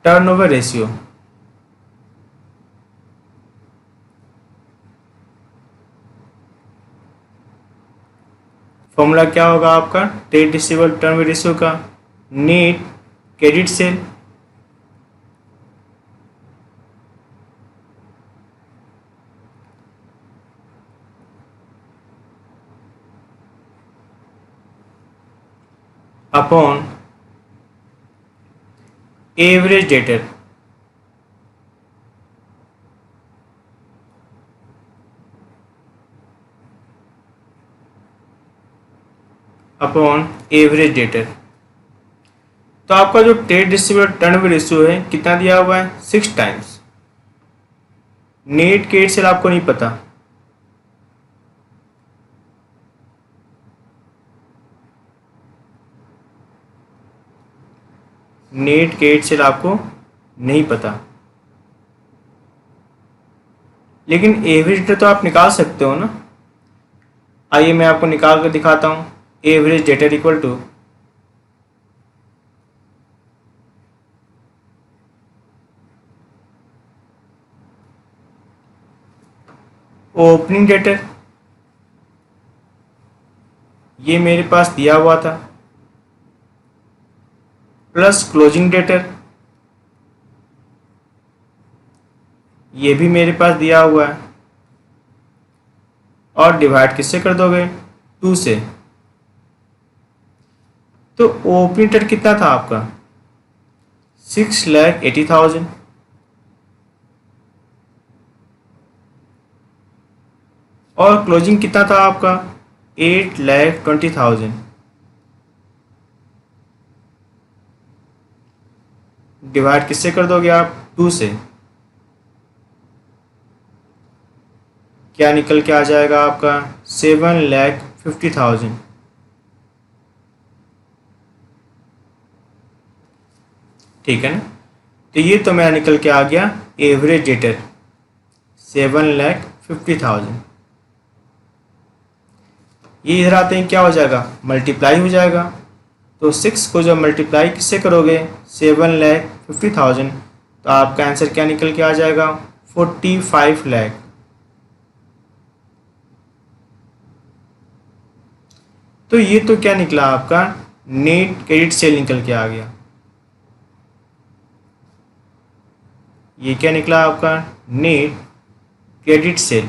turnover ratio, formula क्या होगा आपका ट्रेड रिसीवेबल टर्नओवर रेशियो का, net credit sale upon average debtor, upon average debtor. तो आपका जो ट्रेड रिसीवेबल टर्नओवर रेशियो है कितना दिया हुआ है 6 टाइम्स। नेट क्रेडिट सेल आपको नहीं पता, नेट क्रेडिट सेल आपको नहीं पता, लेकिन एवरेज डेटा तो आप निकाल सकते हो ना। आइए मैं आपको निकाल कर दिखाता हूँ। Average debtor equal to opening debtor, ये मेरे पास दिया हुआ था, प्लस क्लोजिंग डेटर, ये भी मेरे पास दिया हुआ है, और डिवाइड किससे कर दोगे 2 से। तो ओपनिंग डेटर कितना था आपका 6,80,000, और क्लोजिंग कितना था आपका 8,20,000। डिवाइड किससे कर दोगे आप 2 से, क्या निकल के आ जाएगा आपका 7,50,000। ठीक है ना। तो ये तो मेरा निकल के आ गया एवरेज डेटर 7,50,000। ये इधर आते हैं क्या हो जाएगा, मल्टीप्लाई हो जाएगा। तो 6 को जब मल्टीप्लाई किससे करोगे 7,50,000, तो आपका आंसर क्या निकल के आ जाएगा 45 लाख। तो ये तो क्या निकला आपका नेट क्रेडिट सेल निकल के आ गया। ये क्या निकला आपका नेट क्रेडिट सेल।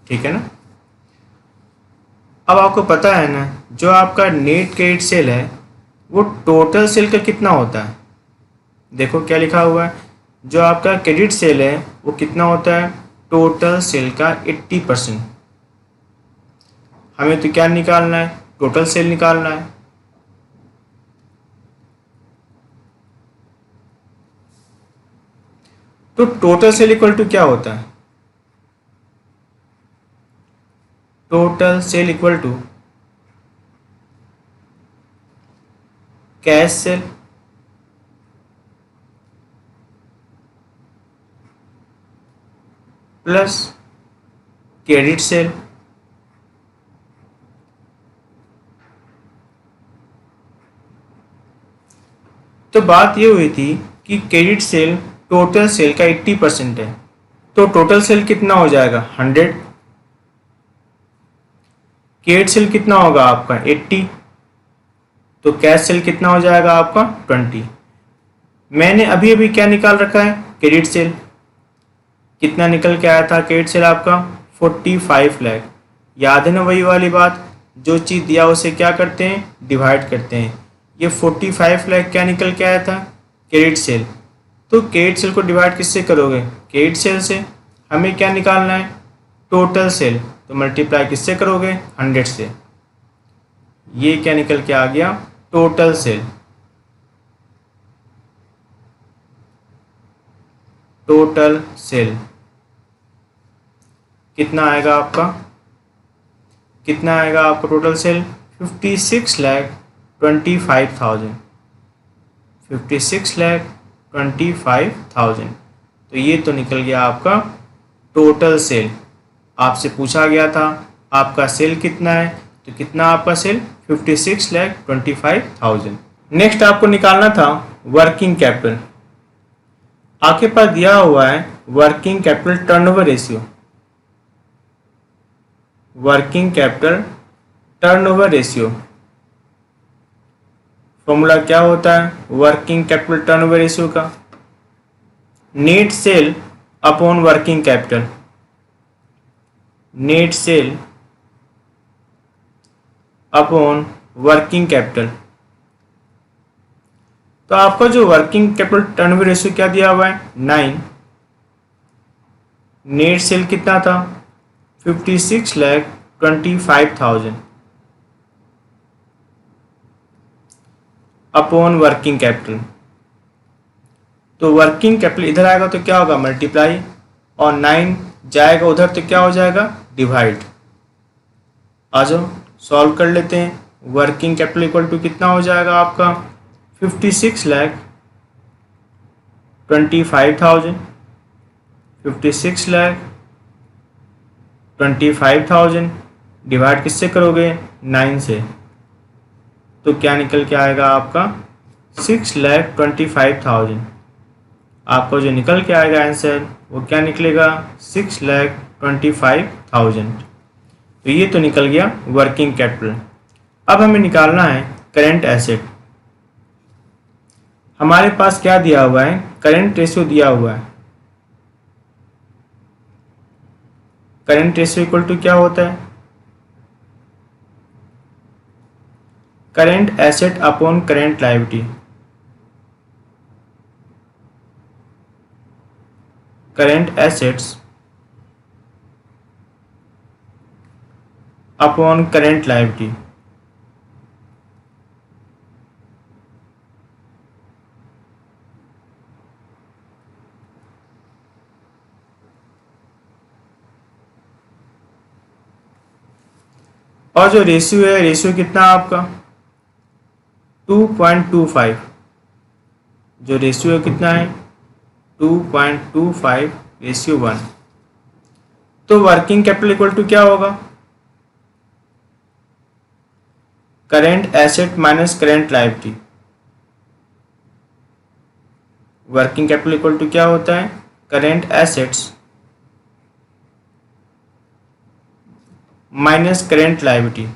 ठीक है ना। अब आपको पता है ना जो आपका नेट क्रेडिट सेल है वो टोटल सेल का कितना होता है। देखो क्या लिखा हुआ है, जो आपका क्रेडिट सेल है वो कितना होता है टोटल सेल का 80%। हमें तो क्या निकालना है, टोटल सेल निकालना है। तो टोटल सेल इक्वल टू क्या होता है, total sale equal to cash sale plus credit sale तो बात ये हुई थी कि क्रेडिट सेल टोटल सेल का 80% है, तो टोटल सेल कितना हो जाएगा 100, क्रेडिट सेल कितना होगा आपका 80, तो कैश सेल कितना हो जाएगा आपका 20। मैंने अभी अभी क्या निकाल रखा है, क्रेडिट सेल कितना निकल के आया था, क्रेडिट सेल आपका 45 लाख। याद है ना वही वाली बात, जो चीज़ दिया उसे क्या करते हैं, डिवाइड करते हैं। ये 45 लाख क्या निकल के आया था, क्रेडिट सेल। तो क्रेडिट सेल को डिवाइड किससे करोगे, क्रेडिट सेल से। हमें क्या निकालना है, टोटल सेल, तो मल्टीप्लाई किससे करोगे 100 से। ये क्या निकल के आ गया, टोटल सेल। टोटल सेल कितना आएगा आपका, कितना आएगा आपका टोटल सेल 56,25,000, 56,25,000। तो ये तो निकल गया आपका टोटल सेल। आपसे पूछा गया था आपका सेल कितना है, तो कितना आपका सेल 56,25,000। नेक्स्ट आपको निकालना था वर्किंग कैपिटल। आपके पास दिया हुआ है working capital turnover ratio. Working capital turnover ratio formula क्या होता है वर्किंग कैपिटल टर्नओवर रेशियो का, net sale upon working capital. Net sale upon working capital. तो आपका जो वर्किंग कैपिटल टर्नओवर रेशियो क्या दिया हुआ है 9, नेट सेल कितना था 56,25,000 अपॉन वर्किंग कैपिटल। तो वर्किंग कैपिटल इधर आएगा तो क्या होगा मल्टीप्लाई, और 9 जाएगा उधर तो क्या हो जाएगा डिवाइड। आ जाओ सॉल्व कर लेते हैं। वर्किंग कैपिटल इक्वल टू कितना हो जाएगा आपका 56,25,000, 56,25,000 डिवाइड किससे करोगे 9 से, तो क्या निकल के आएगा आपका 6,25,000। आपको जो निकल के आएगा आंसर वो क्या निकलेगा 6,25,000। तो ये तो निकल गया वर्किंग कैपिटल। अब हमें निकालना है करेंट एसेट। हमारे पास क्या दिया हुआ है, करेंट रेशियो दिया हुआ है। करेंट रेशियो इक्वल टू क्या होता है, current asset upon current liability. Current assets upon current liability. और जो रेशियो है, रेशियो कितना आपका 2.25। जो रेशियो है कितना है 2.25 रेशियो 1। तो वर्किंग कैपिटल इक्वल टू क्या होगा, current asset minus current liability. Working capital equal to क्या होता है, current assets minus current liability,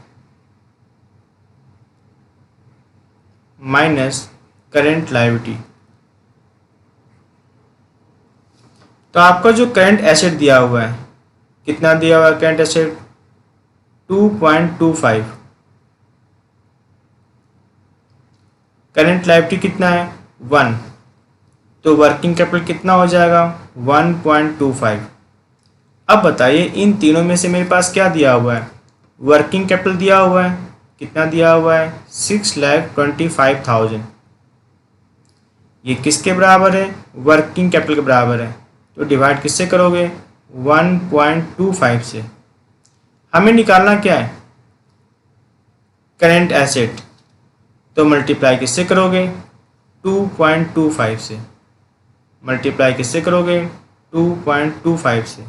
minus current liability. तो आपका जो करंट एसेट दिया हुआ है, कितना दिया हुआ है करंट एसेट 2.25। करंट लायबिलिटी कितना है 1, तो वर्किंग कैपिटल कितना हो जाएगा 1.25। अब बताइए इन तीनों में से मेरे पास क्या दिया हुआ है, वर्किंग कैपिटल दिया हुआ है, कितना दिया हुआ है 6,25,000। ये किसके बराबर है, वर्किंग कैपिटल के बराबर है। तो डिवाइड किससे करोगे 1.25 से। हमें निकालना क्या है करेंट एसेट, तो मल्टीप्लाई किससे करोगे 2.25 से। मल्टीप्लाई किससे करोगे 2.25 से।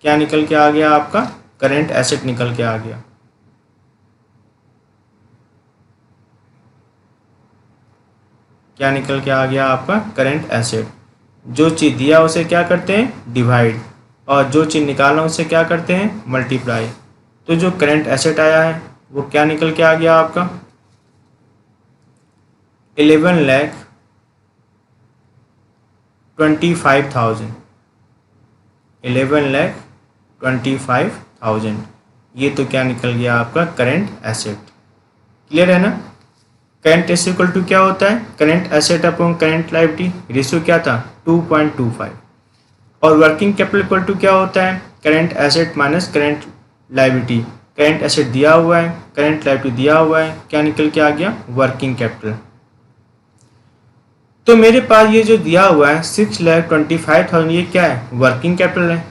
क्या निकल के आ गया आपका करेंट एसेट निकल के आ गया। क्या निकल के आ गया आपका करेंट एसेट। जो चीज़ दिया उसे क्या करते हैं डिवाइड, और जो चीज़ निकालना उसे क्या करते हैं मल्टीप्लाई। तो जो करेंट एसेट आया है वो क्या निकल के आ गया आपका 11,25,000। 11,25,000 ये तो क्या निकल गया आपका करेंट एसेट। क्लियर है ना। करेंट एसेट इक्वल टू क्या होता है current asset upon current liability, ratio क्या था 2.25। और वर्किंग कैपिटल इक्वल टू क्या होता है current asset minus current liability. Current asset दिया हुआ है, करेंट लायबिलिटी दिया हुआ है, क्या निकल के आ गया वर्किंग कैपिटल। तो मेरे पास ये जो दिया हुआ है 6,25,000 ये क्या है वर्किंग कैपिटल है।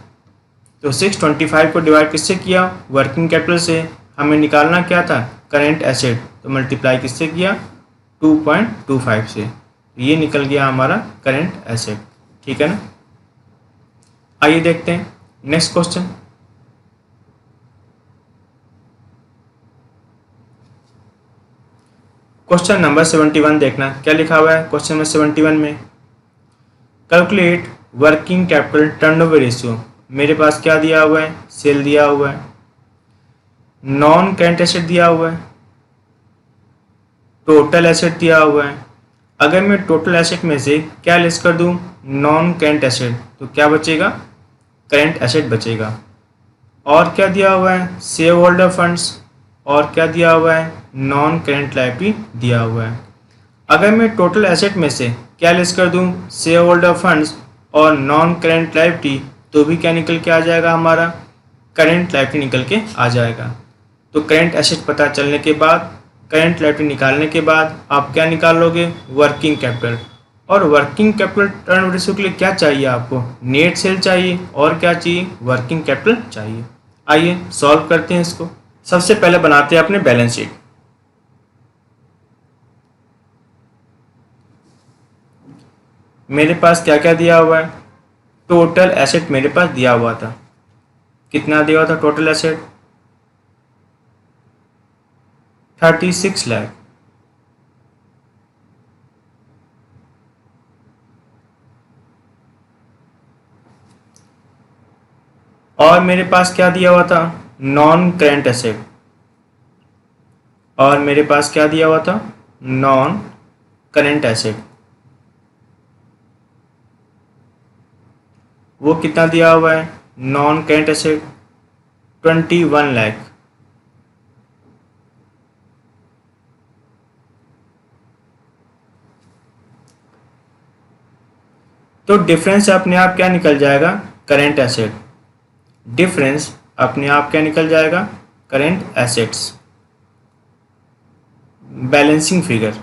तो 625 को डिवाइड किससे किया वर्किंग कैपिटल से, हमें निकालना क्या था करेंट एसेट, तो मल्टीप्लाई किससे किया 2.25 से, ये निकल गया हमारा करेंट एसेट। ठीक है ना। आइए देखते हैं नेक्स्ट क्वेश्चन। क्वेश्चन नंबर 71 देखना क्या लिखा हुआ है क्वेश्चन नंबर 71 में। Calculate working capital turnover ratio. मेरे पास क्या दिया हुआ है सेल दिया हुआ है, नॉन करेंट एसेट दिया हुआ है, टोटल एसेट दिया हुआ है। अगर मैं टोटल एसेट में से क्या लेस कर दूं नॉन करेंट एसेट, तो क्या बचेगा करेंट एसेट बचेगा। और क्या दिया हुआ है शेयर होल्डर फंड्स, और क्या दिया हुआ है नॉन करेंट लायबिलिटी दिया हुआ है। अगर मैं टोटल एसेट में से क्या लेस कर दूं शेयर होल्डर फंड्स और नॉन करेंट लायबिलिटी, तो भी क्या निकल के आ जाएगा हमारा करेंट लायबिलिटी निकल के आ जाएगा। तो करेंट एसेट पता चलने के बाद करेंट लायबिलिटी निकालने के बाद आप क्या निकाल लोगे वर्किंग कैपिटल। और वर्किंग कैपिटल टर्न रेशियो के लिए क्या चाहिए आपको नेट सेल चाहिए, और क्या चाहिए वर्किंग कैपिटल चाहिए। आइए सॉल्व करते हैं इसको। सबसे पहले बनाते हैं अपने बैलेंस शीट। मेरे पास क्या क्या दिया हुआ है टोटल एसेट मेरे पास दिया हुआ था, कितना दिया हुआ था टोटल एसेट 36 लाख। और मेरे पास क्या दिया हुआ था नॉन करेंट एसेट, और मेरे पास क्या दिया हुआ था नॉन करेंट एसेट, वो कितना दिया हुआ है नॉन करेंट एसेट 21 लाख। तो डिफरेंस अपने आप क्या निकल जाएगा करेंट एसेट, डिफरेंस अपने आप क्या निकल जाएगा करेंट एसेट्स। बैलेंसिंग फिगर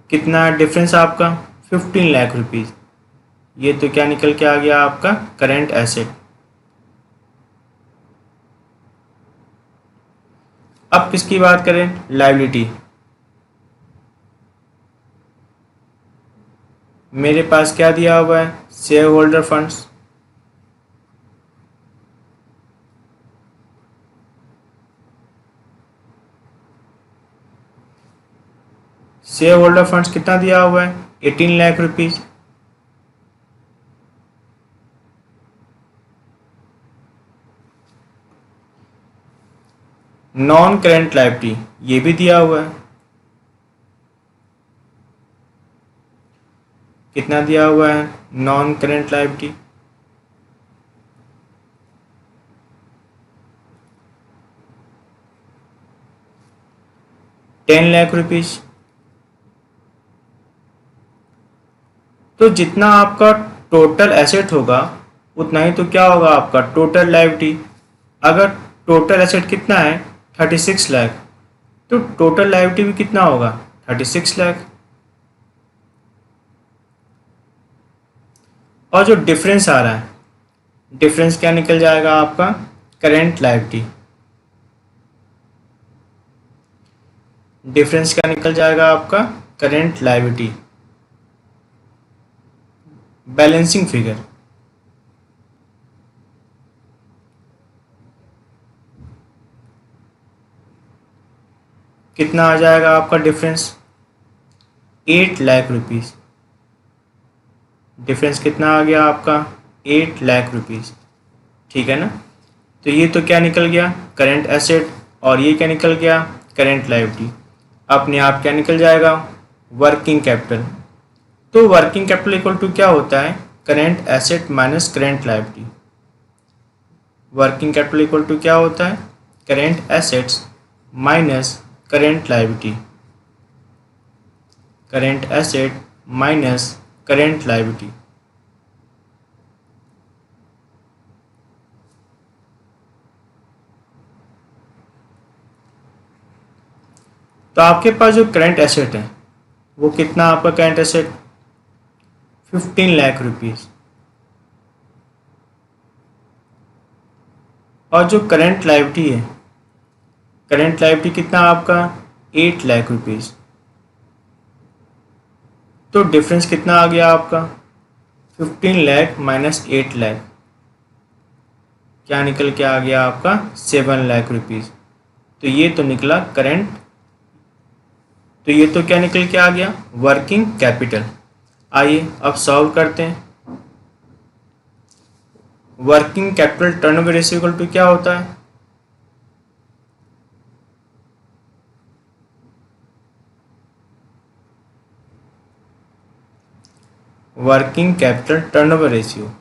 कितना डिफरेंस आपका 15 लाख रुपीज़, ये तो क्या निकल के आ गया आपका करेंट एसेट। अब किसकी बात करें लायबिलिटी। मेरे पास क्या दिया हुआ है share holder funds, share holder funds कितना दिया हुआ है 18 lakh rupees. Non current liability ये भी दिया हुआ है, कितना दिया हुआ है non current liability 10 lakh rupees. तो जितना आपका टोटल एसेट होगा उतना ही तो क्या होगा आपका टोटल लायबिलिटी। अगर टोटल एसेट कितना है 36 लाख, तो टोटल लायबिलिटी भी कितना होगा 36 लाख। और जो डिफरेंस आ रहा है डिफरेंस क्या निकल जाएगा आपका करेंट लायबिलिटी, डिफरेंस क्या निकल जाएगा आपका करेंट लायबिलिटी। बैलेंसिंग फिगर, कितना आ जाएगा आपका डिफरेंस? 8 लाख रुपीज़। डिफरेंस कितना आ गया आपका? 8 लाख रुपीज़। ठीक है ना? तो ये तो क्या निकल गया? Current asset. और ये क्या निकल गया? Current liability. अपने आप क्या निकल जाएगा? Working capital. तो वर्किंग कैपिटल इक्वल टू क्या होता है? Current asset minus current liability. Working capital equal to क्या होता है? Current assets minus current liability. Current asset minus current liability. तो आपके पास जो करंट एसेट है वो कितना? आपका करंट एसेट 15 लाख रुपीज़। और जो करंट लायबिलिटी है, करंट लायबिलिटी कितना आपका? 8 लाख रुपीज़। तो डिफरेंस कितना आ गया आपका? 15 लाख माइनस 8 लाख, क्या निकल के आ गया आपका? 7 लाख रुपीज़। तो ये तो निकला करंट, तो ये तो क्या निकल के आ गया? Working capital. आइए अब सॉल्व करते हैं। Working capital turnover ratio equal to क्या होता है? Working capital turnover ratio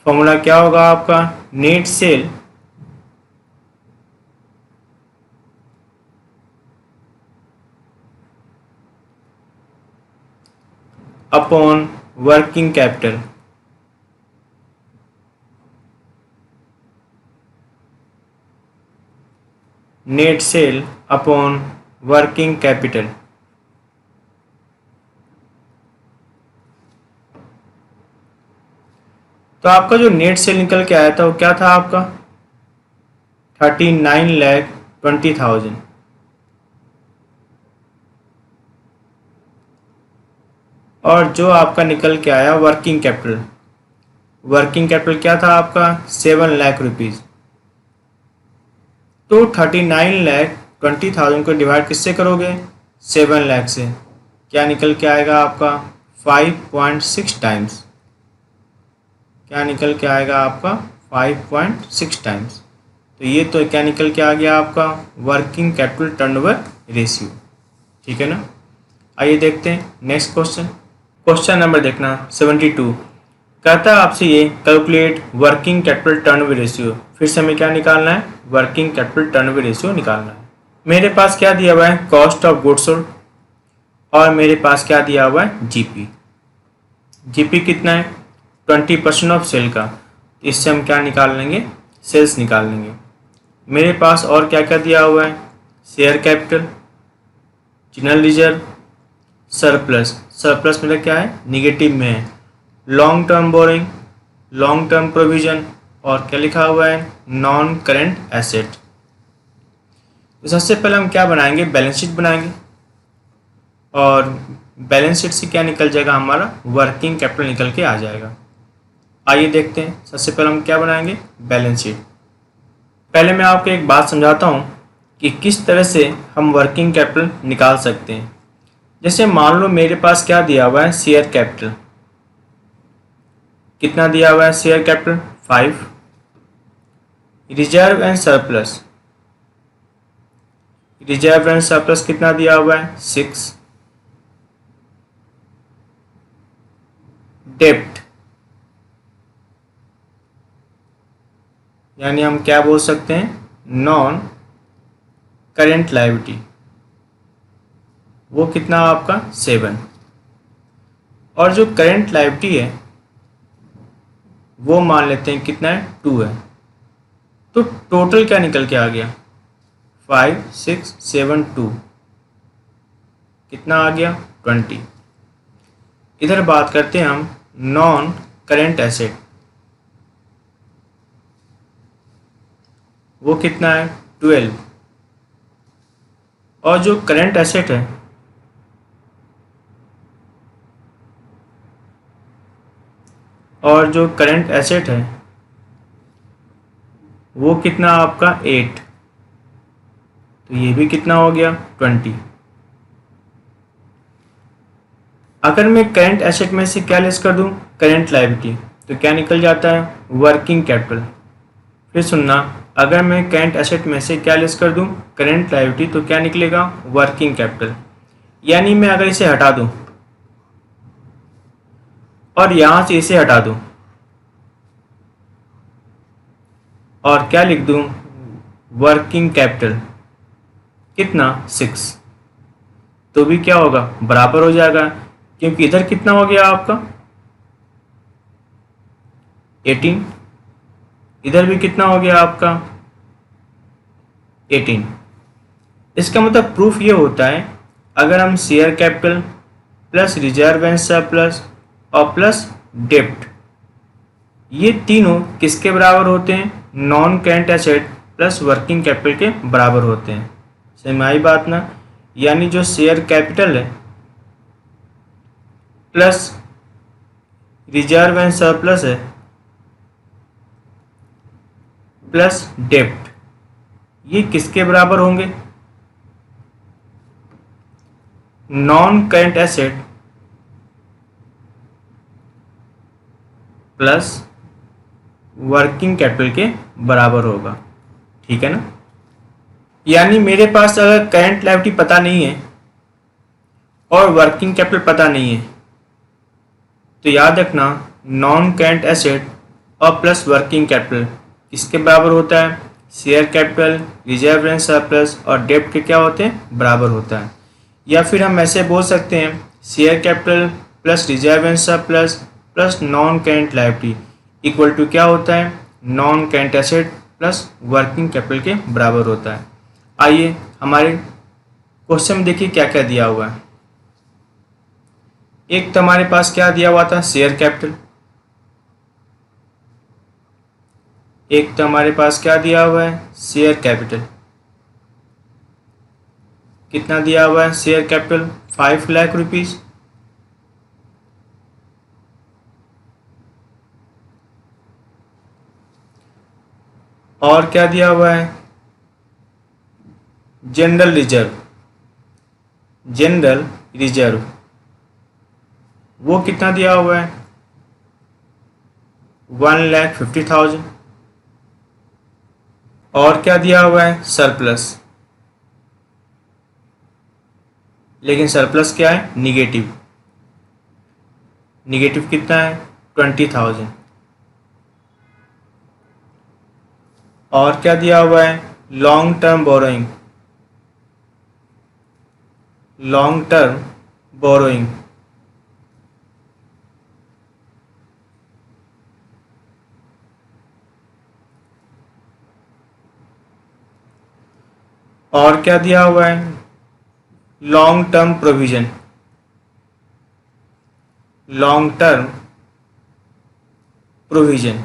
formula क्या होगा आपका? Net sale upon working capital. Net sale upon working capital. तो आपका जो नेट सेल निकल के आया था वो क्या था आपका? 39,20,000। और जो आपका निकल के आया वर्किंग कैपिटल, वर्किंग कैपिटल क्या था आपका? 7 लाख रुपीज़। तो 39,20,000 को डिवाइड किससे करोगे? 7 लाख से। क्या निकल के आएगा आपका? 5.6 टाइम्स। क्या निकल के आएगा आपका? 5.6 टाइम्स। तो ये तो क्या निकल के आ गया आपका? Working capital turnover ratio. ठीक है ना? आइए देखते हैं नेक्स्ट क्वेश्चन। क्वेश्चन नंबर देखना 72। कहता है आपसे ये calculate working capital turnover ratio. फिर से हमें क्या निकालना है? वर्किंग कैपिटल टर्नओवर रेशियो निकालना है। मेरे पास क्या दिया हुआ है? Cost of goods sold. और मेरे पास क्या दिया हुआ है? जीपी। जीपी कितना है? 20% ऑफ सेल का। इससे हम क्या निकाल लेंगे? सेल्स निकाल लेंगे। मेरे पास और क्या क्या दिया हुआ है? Share capital, general reserve, surplus. Surplus मतलब क्या है? निगेटिव में है। Long term borrowing, long term provision, और क्या लिखा हुआ है? Non current asset. तो सबसे पहले हम क्या बनाएंगे? बैलेंस शीट बनाएंगे। और बैलेंस शीट से क्या निकल जाएगा? हमारा वर्किंग कैपिटल निकल के आ जाएगा। आइए देखते हैं। सबसे पहले हम क्या बनाएंगे? Balance sheet. पहले मैं आपको एक बात समझाता हूँ कि किस तरह से हम वर्किंग कैपिटल निकाल सकते हैं। जैसे मान लो मेरे पास क्या दिया हुआ है? Share capital. कितना दिया हुआ है share capital? 5। Reserve and surplus, reserve and surplus कितना दिया हुआ है? 6। डेप्ट, यानी हम क्या बोल सकते हैं? नॉन करेंट लायबिलिटी, वो कितना आपका? 7। और जो करेंट लायबिलिटी है वो मान लेते हैं कितना है? 2 है। तो टोटल क्या निकल के आ गया? 5, 6, 7, 2, कितना आ गया? 20। इधर बात करते हैं हम नॉन करेंट एसेट, वो कितना है? 12। और जो करंट एसेट है वो कितना आपका 8, तो ये भी कितना हो गया 20। अगर मैं करंट एसेट में से क्या लेस कर दूं, करंट लायबिलिटी, तो क्या निकल जाता है, वर्किंग कैपिटल। फिर सुनना, अगर मैं करंट एसेट में से क्या लेस कर दूं, करंट लायबिलिटी, तो क्या निकलेगा, वर्किंग कैपिटल। यानी मैं अगर इसे हटा दूं और यहां से इसे हटा दूं और क्या लिख दूं, वर्किंग कैपिटल कितना 6, तो भी क्या होगा, बराबर हो जाएगा, क्योंकि इधर कितना हो गया आपका 18, इधर भी कितना हो गया आपका 18। इसका मतलब प्रूफ ये होता है, अगर हम share capital plus reserve and surplus और प्लस डेप्ट, ये तीनों किसके बराबर होते हैं, non current asset plus working capital के बराबर होते हैं। समझ में आई बात ना। यानी जो शेयर कैपिटल है प्लस रिजर्व एंड सरप्लस है प्लस डेप्ट, ये किसके बराबर होंगे, non current asset plus working capital के बराबर होगा। ठीक है ना। यानी मेरे पास अगर करंट लायबिलिटी पता नहीं है और वर्किंग कैपिटल पता नहीं है, तो याद रखना नॉन करंट एसेट और प्लस वर्किंग कैपिटल किसके बराबर होता है, share capital, reserve and surplus और डेब्ट के क्या होते हैं, बराबर होता है। या फिर हम ऐसे बोल सकते हैं, share capital plus reserve and surplus plus non current liability equal to क्या होता है, non current asset plus working capital के बराबर होता है। आइए हमारे क्वेश्चन में देखिए क्या क्या दिया हुआ है। एक तो हमारे पास क्या दिया हुआ था, शेयर कैपिटल। एक तो हमारे पास क्या दिया हुआ है, शेयर कैपिटल। कितना दिया हुआ है शेयर कैपिटल, 5 लाख रुपीज। और क्या दिया हुआ है, जनरल रिजर्व। जनरल रिजर्व वो कितना दिया हुआ है, 1,50,000। और क्या दिया हुआ है, सरप्लस। लेकिन सरप्लस क्या है, निगेटिव। निगेटिव कितना है, 20,000। और क्या दिया हुआ है, long term borrowing. Long term borrowing और क्या दिया हुआ है, long term provision. Long term provision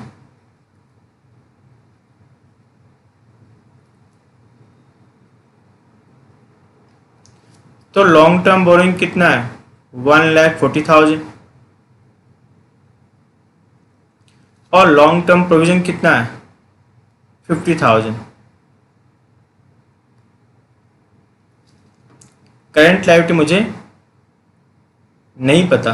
तो लॉन्ग टर्म बोरोइंग कितना है, 1,40,000। और लॉन्ग टर्म प्रोविजन कितना है, 50,000। करंट लायबिलिटी मुझे नहीं पता।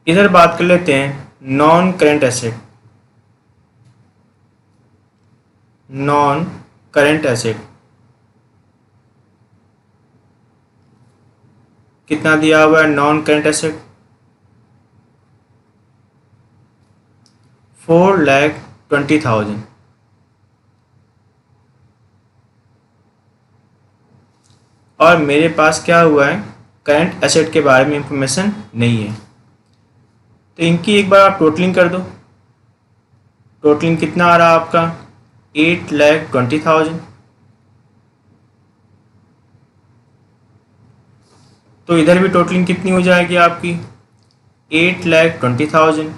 इधर बात कर लेते हैं non current asset. Non current asset कितना दिया हुआ है, नॉन करंट एसेट 4,20,000। और मेरे पास क्या हुआ है, करंट एसेट के बारे में इंफॉर्मेशन नहीं है, तो इनकी एक बार आप टोटलिंग कर दो। टोटलिंग कितना आ रहा है आपका, 8,20,000। तो इधर भी टोटलिंग कितनी हो जाएगी आपकी, 8,20,000।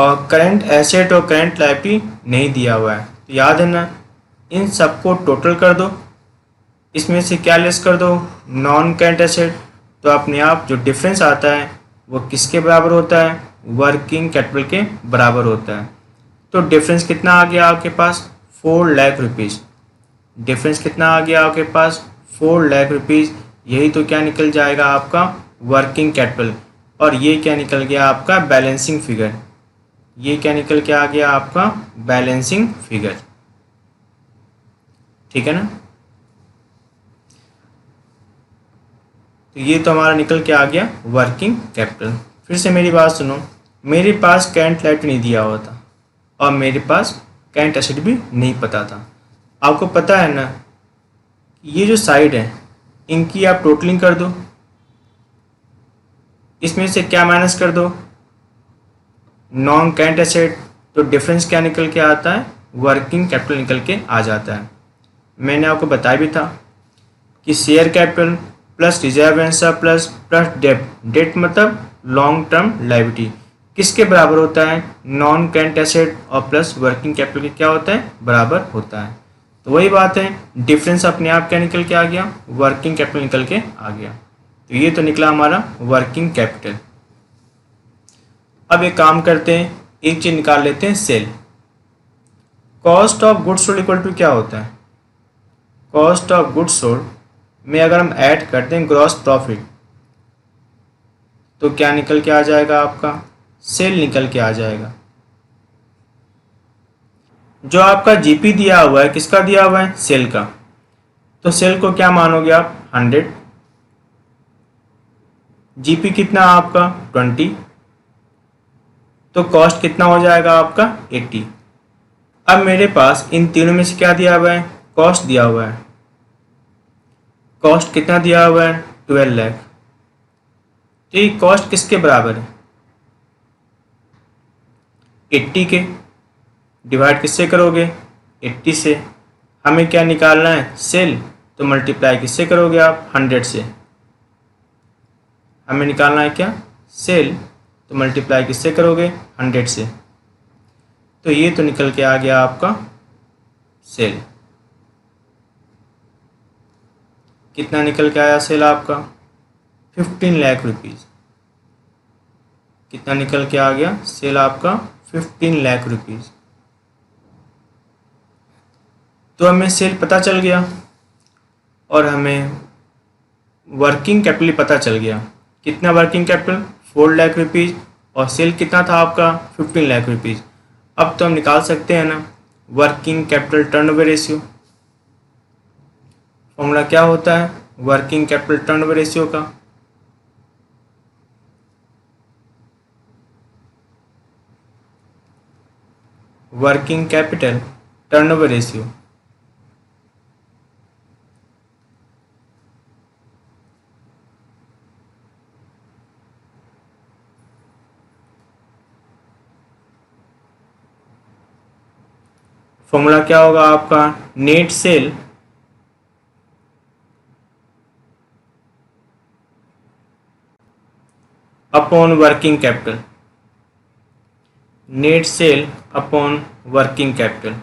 और करंट एसेट और करंट लायबिलिटी नहीं दिया हुआ है। तो याद है ना, इन सबको टोटल कर दो, इसमें से क्या लेस कर दो, नॉन करंट एसेट। तो अपने आप जो डिफरेंस आता है वो किसके बराबर होता है, वर्किंग कैपिटल के बराबर होता है। तो डिफरेंस कितना आ गया आपके पास, 4 लाख रुपीज़। डिफरेंस कितना आ गया आपके पास, 4 लाख रुपीज़। यही तो क्या निकल जाएगा आपका वर्किंग कैपिटल। और ये क्या निकल गया आपका बैलेंसिंग फिगर। ये क्या निकल के आ गया आपका बैलेंसिंग फिगर। ठीक है ना। तो ये तो हमारा निकल के आ गया वर्किंग कैपिटल। फिर से मेरी बात सुनो, मेरे पास करंट लायबिलिटी नहीं दिया हुआ था और मेरे पास करंट एसेट भी नहीं पता था। आपको पता है ना, ये जो साइड है इनकी आप टोटलिंग कर दो, इसमें से क्या माइनस कर दो, नॉन करंट एसेट। तो डिफरेंस क्या निकल के आता है, वर्किंग कैपिटल निकल के आ जाता है। मैंने आपको बताया भी था कि share capital plus reserve and surplus plus debt, debt मतलब लॉन्ग टर्म लायबिलिटी, किसके बराबर होता है, नॉन करंट एसेट और प्लस वर्किंग कैपिटल के क्या होता है, बराबर होता है। तो वही बात है, डिफरेंस अपने आप क्या निकल के आ गया, वर्किंग कैपिटल निकल के आ गया। तो ये तो निकला हमारा वर्किंग कैपिटल। अब एक काम करते हैं, एक चीज निकाल लेते हैं, sale. Cost of goods sold equal to क्या होता है, कॉस्ट ऑफ गुड्स सोल्ड में अगर हम ऐड करते हैं ग्रॉस प्रॉफिट तो क्या निकल के आ जाएगा आपका, सेल निकल के आ जाएगा। जो आपका जीपी दिया हुआ है किसका दिया हुआ है, सेल का। तो सेल को क्या मानोगे आप, 100। जीपी कितना आपका 20। तो कॉस्ट कितना हो जाएगा आपका 80। अब मेरे पास इन तीनों में से क्या दिया हुआ है, कॉस्ट दिया हुआ है। कॉस्ट कितना दिया हुआ है, 12 लाख। तो ये कॉस्ट किसके बराबर है, 80 के। डिवाइड किससे करोगे, 80 से। हमें क्या निकालना है, सेल। तो मल्टीप्लाई किससे करोगे आप, 100 से। हमें निकालना है क्या, सेल। तो मल्टीप्लाई किससे करोगे, 100 से। तो ये तो निकल के आ गया आपका सेल। कितना निकल के आया सेल आपका, 15 लाख रुपीज़। कितना निकल के आ गया सेल आपका, 15 लाख रुपीज़। तो हमें सेल पता चल गया और हमें वर्किंग कैपिटल पता चल गया। कितना वर्किंग कैपिटल, 4 लाख रुपीज़, और सेल कितना था आपका, 15 लाख रुपीज़। अब तो हम निकाल सकते हैं ना working capital turnover ratio. Formula क्या होता है वर्किंग कैपिटल टर्नओवर रेशियो का, working capital turnover ratio. Formula क्या होगा आपका, net sale upon working capital, net sale upon working capital.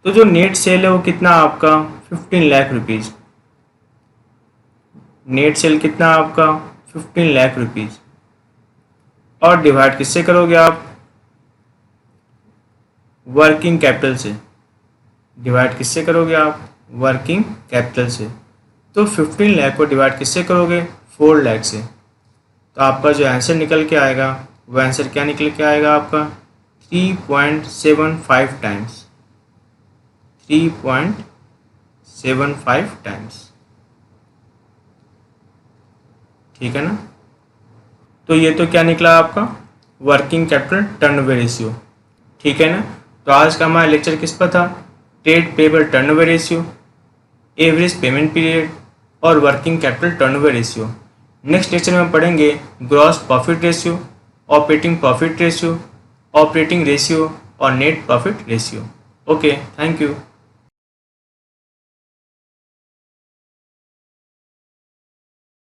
तो जो नेट सेल है वो कितना आपका 15 लाख रुपीज़। नेट सेल कितना आपका 15 लाख रुपीज़, और डिवाइड किससे करोगे आप, वर्किंग कैपिटल से। डिवाइड किससे करोगे आप, वर्किंग कैपिटल से। तो 15 लाख को डिवाइड किससे करोगे, 4 लाख से। तो आपका जो आंसर निकल के आएगा वो आंसर क्या निकल के आएगा आपका, 3.75 टाइम्स, 3.75 टाइम्स। ठीक है ना। तो ये तो क्या निकला आपका वर्किंग कैपिटल टर्नओवर रेशियो। ठीक है ना। तो आज का हमारा लेक्चर किस पर था, trade payable turnover ratio, average payment period और working capital turnover ratio. Next lecture में हम पढ़ेंगे gross profit ratio, operating profit ratio, operating ratio और net profit ratio. Okay, thank you.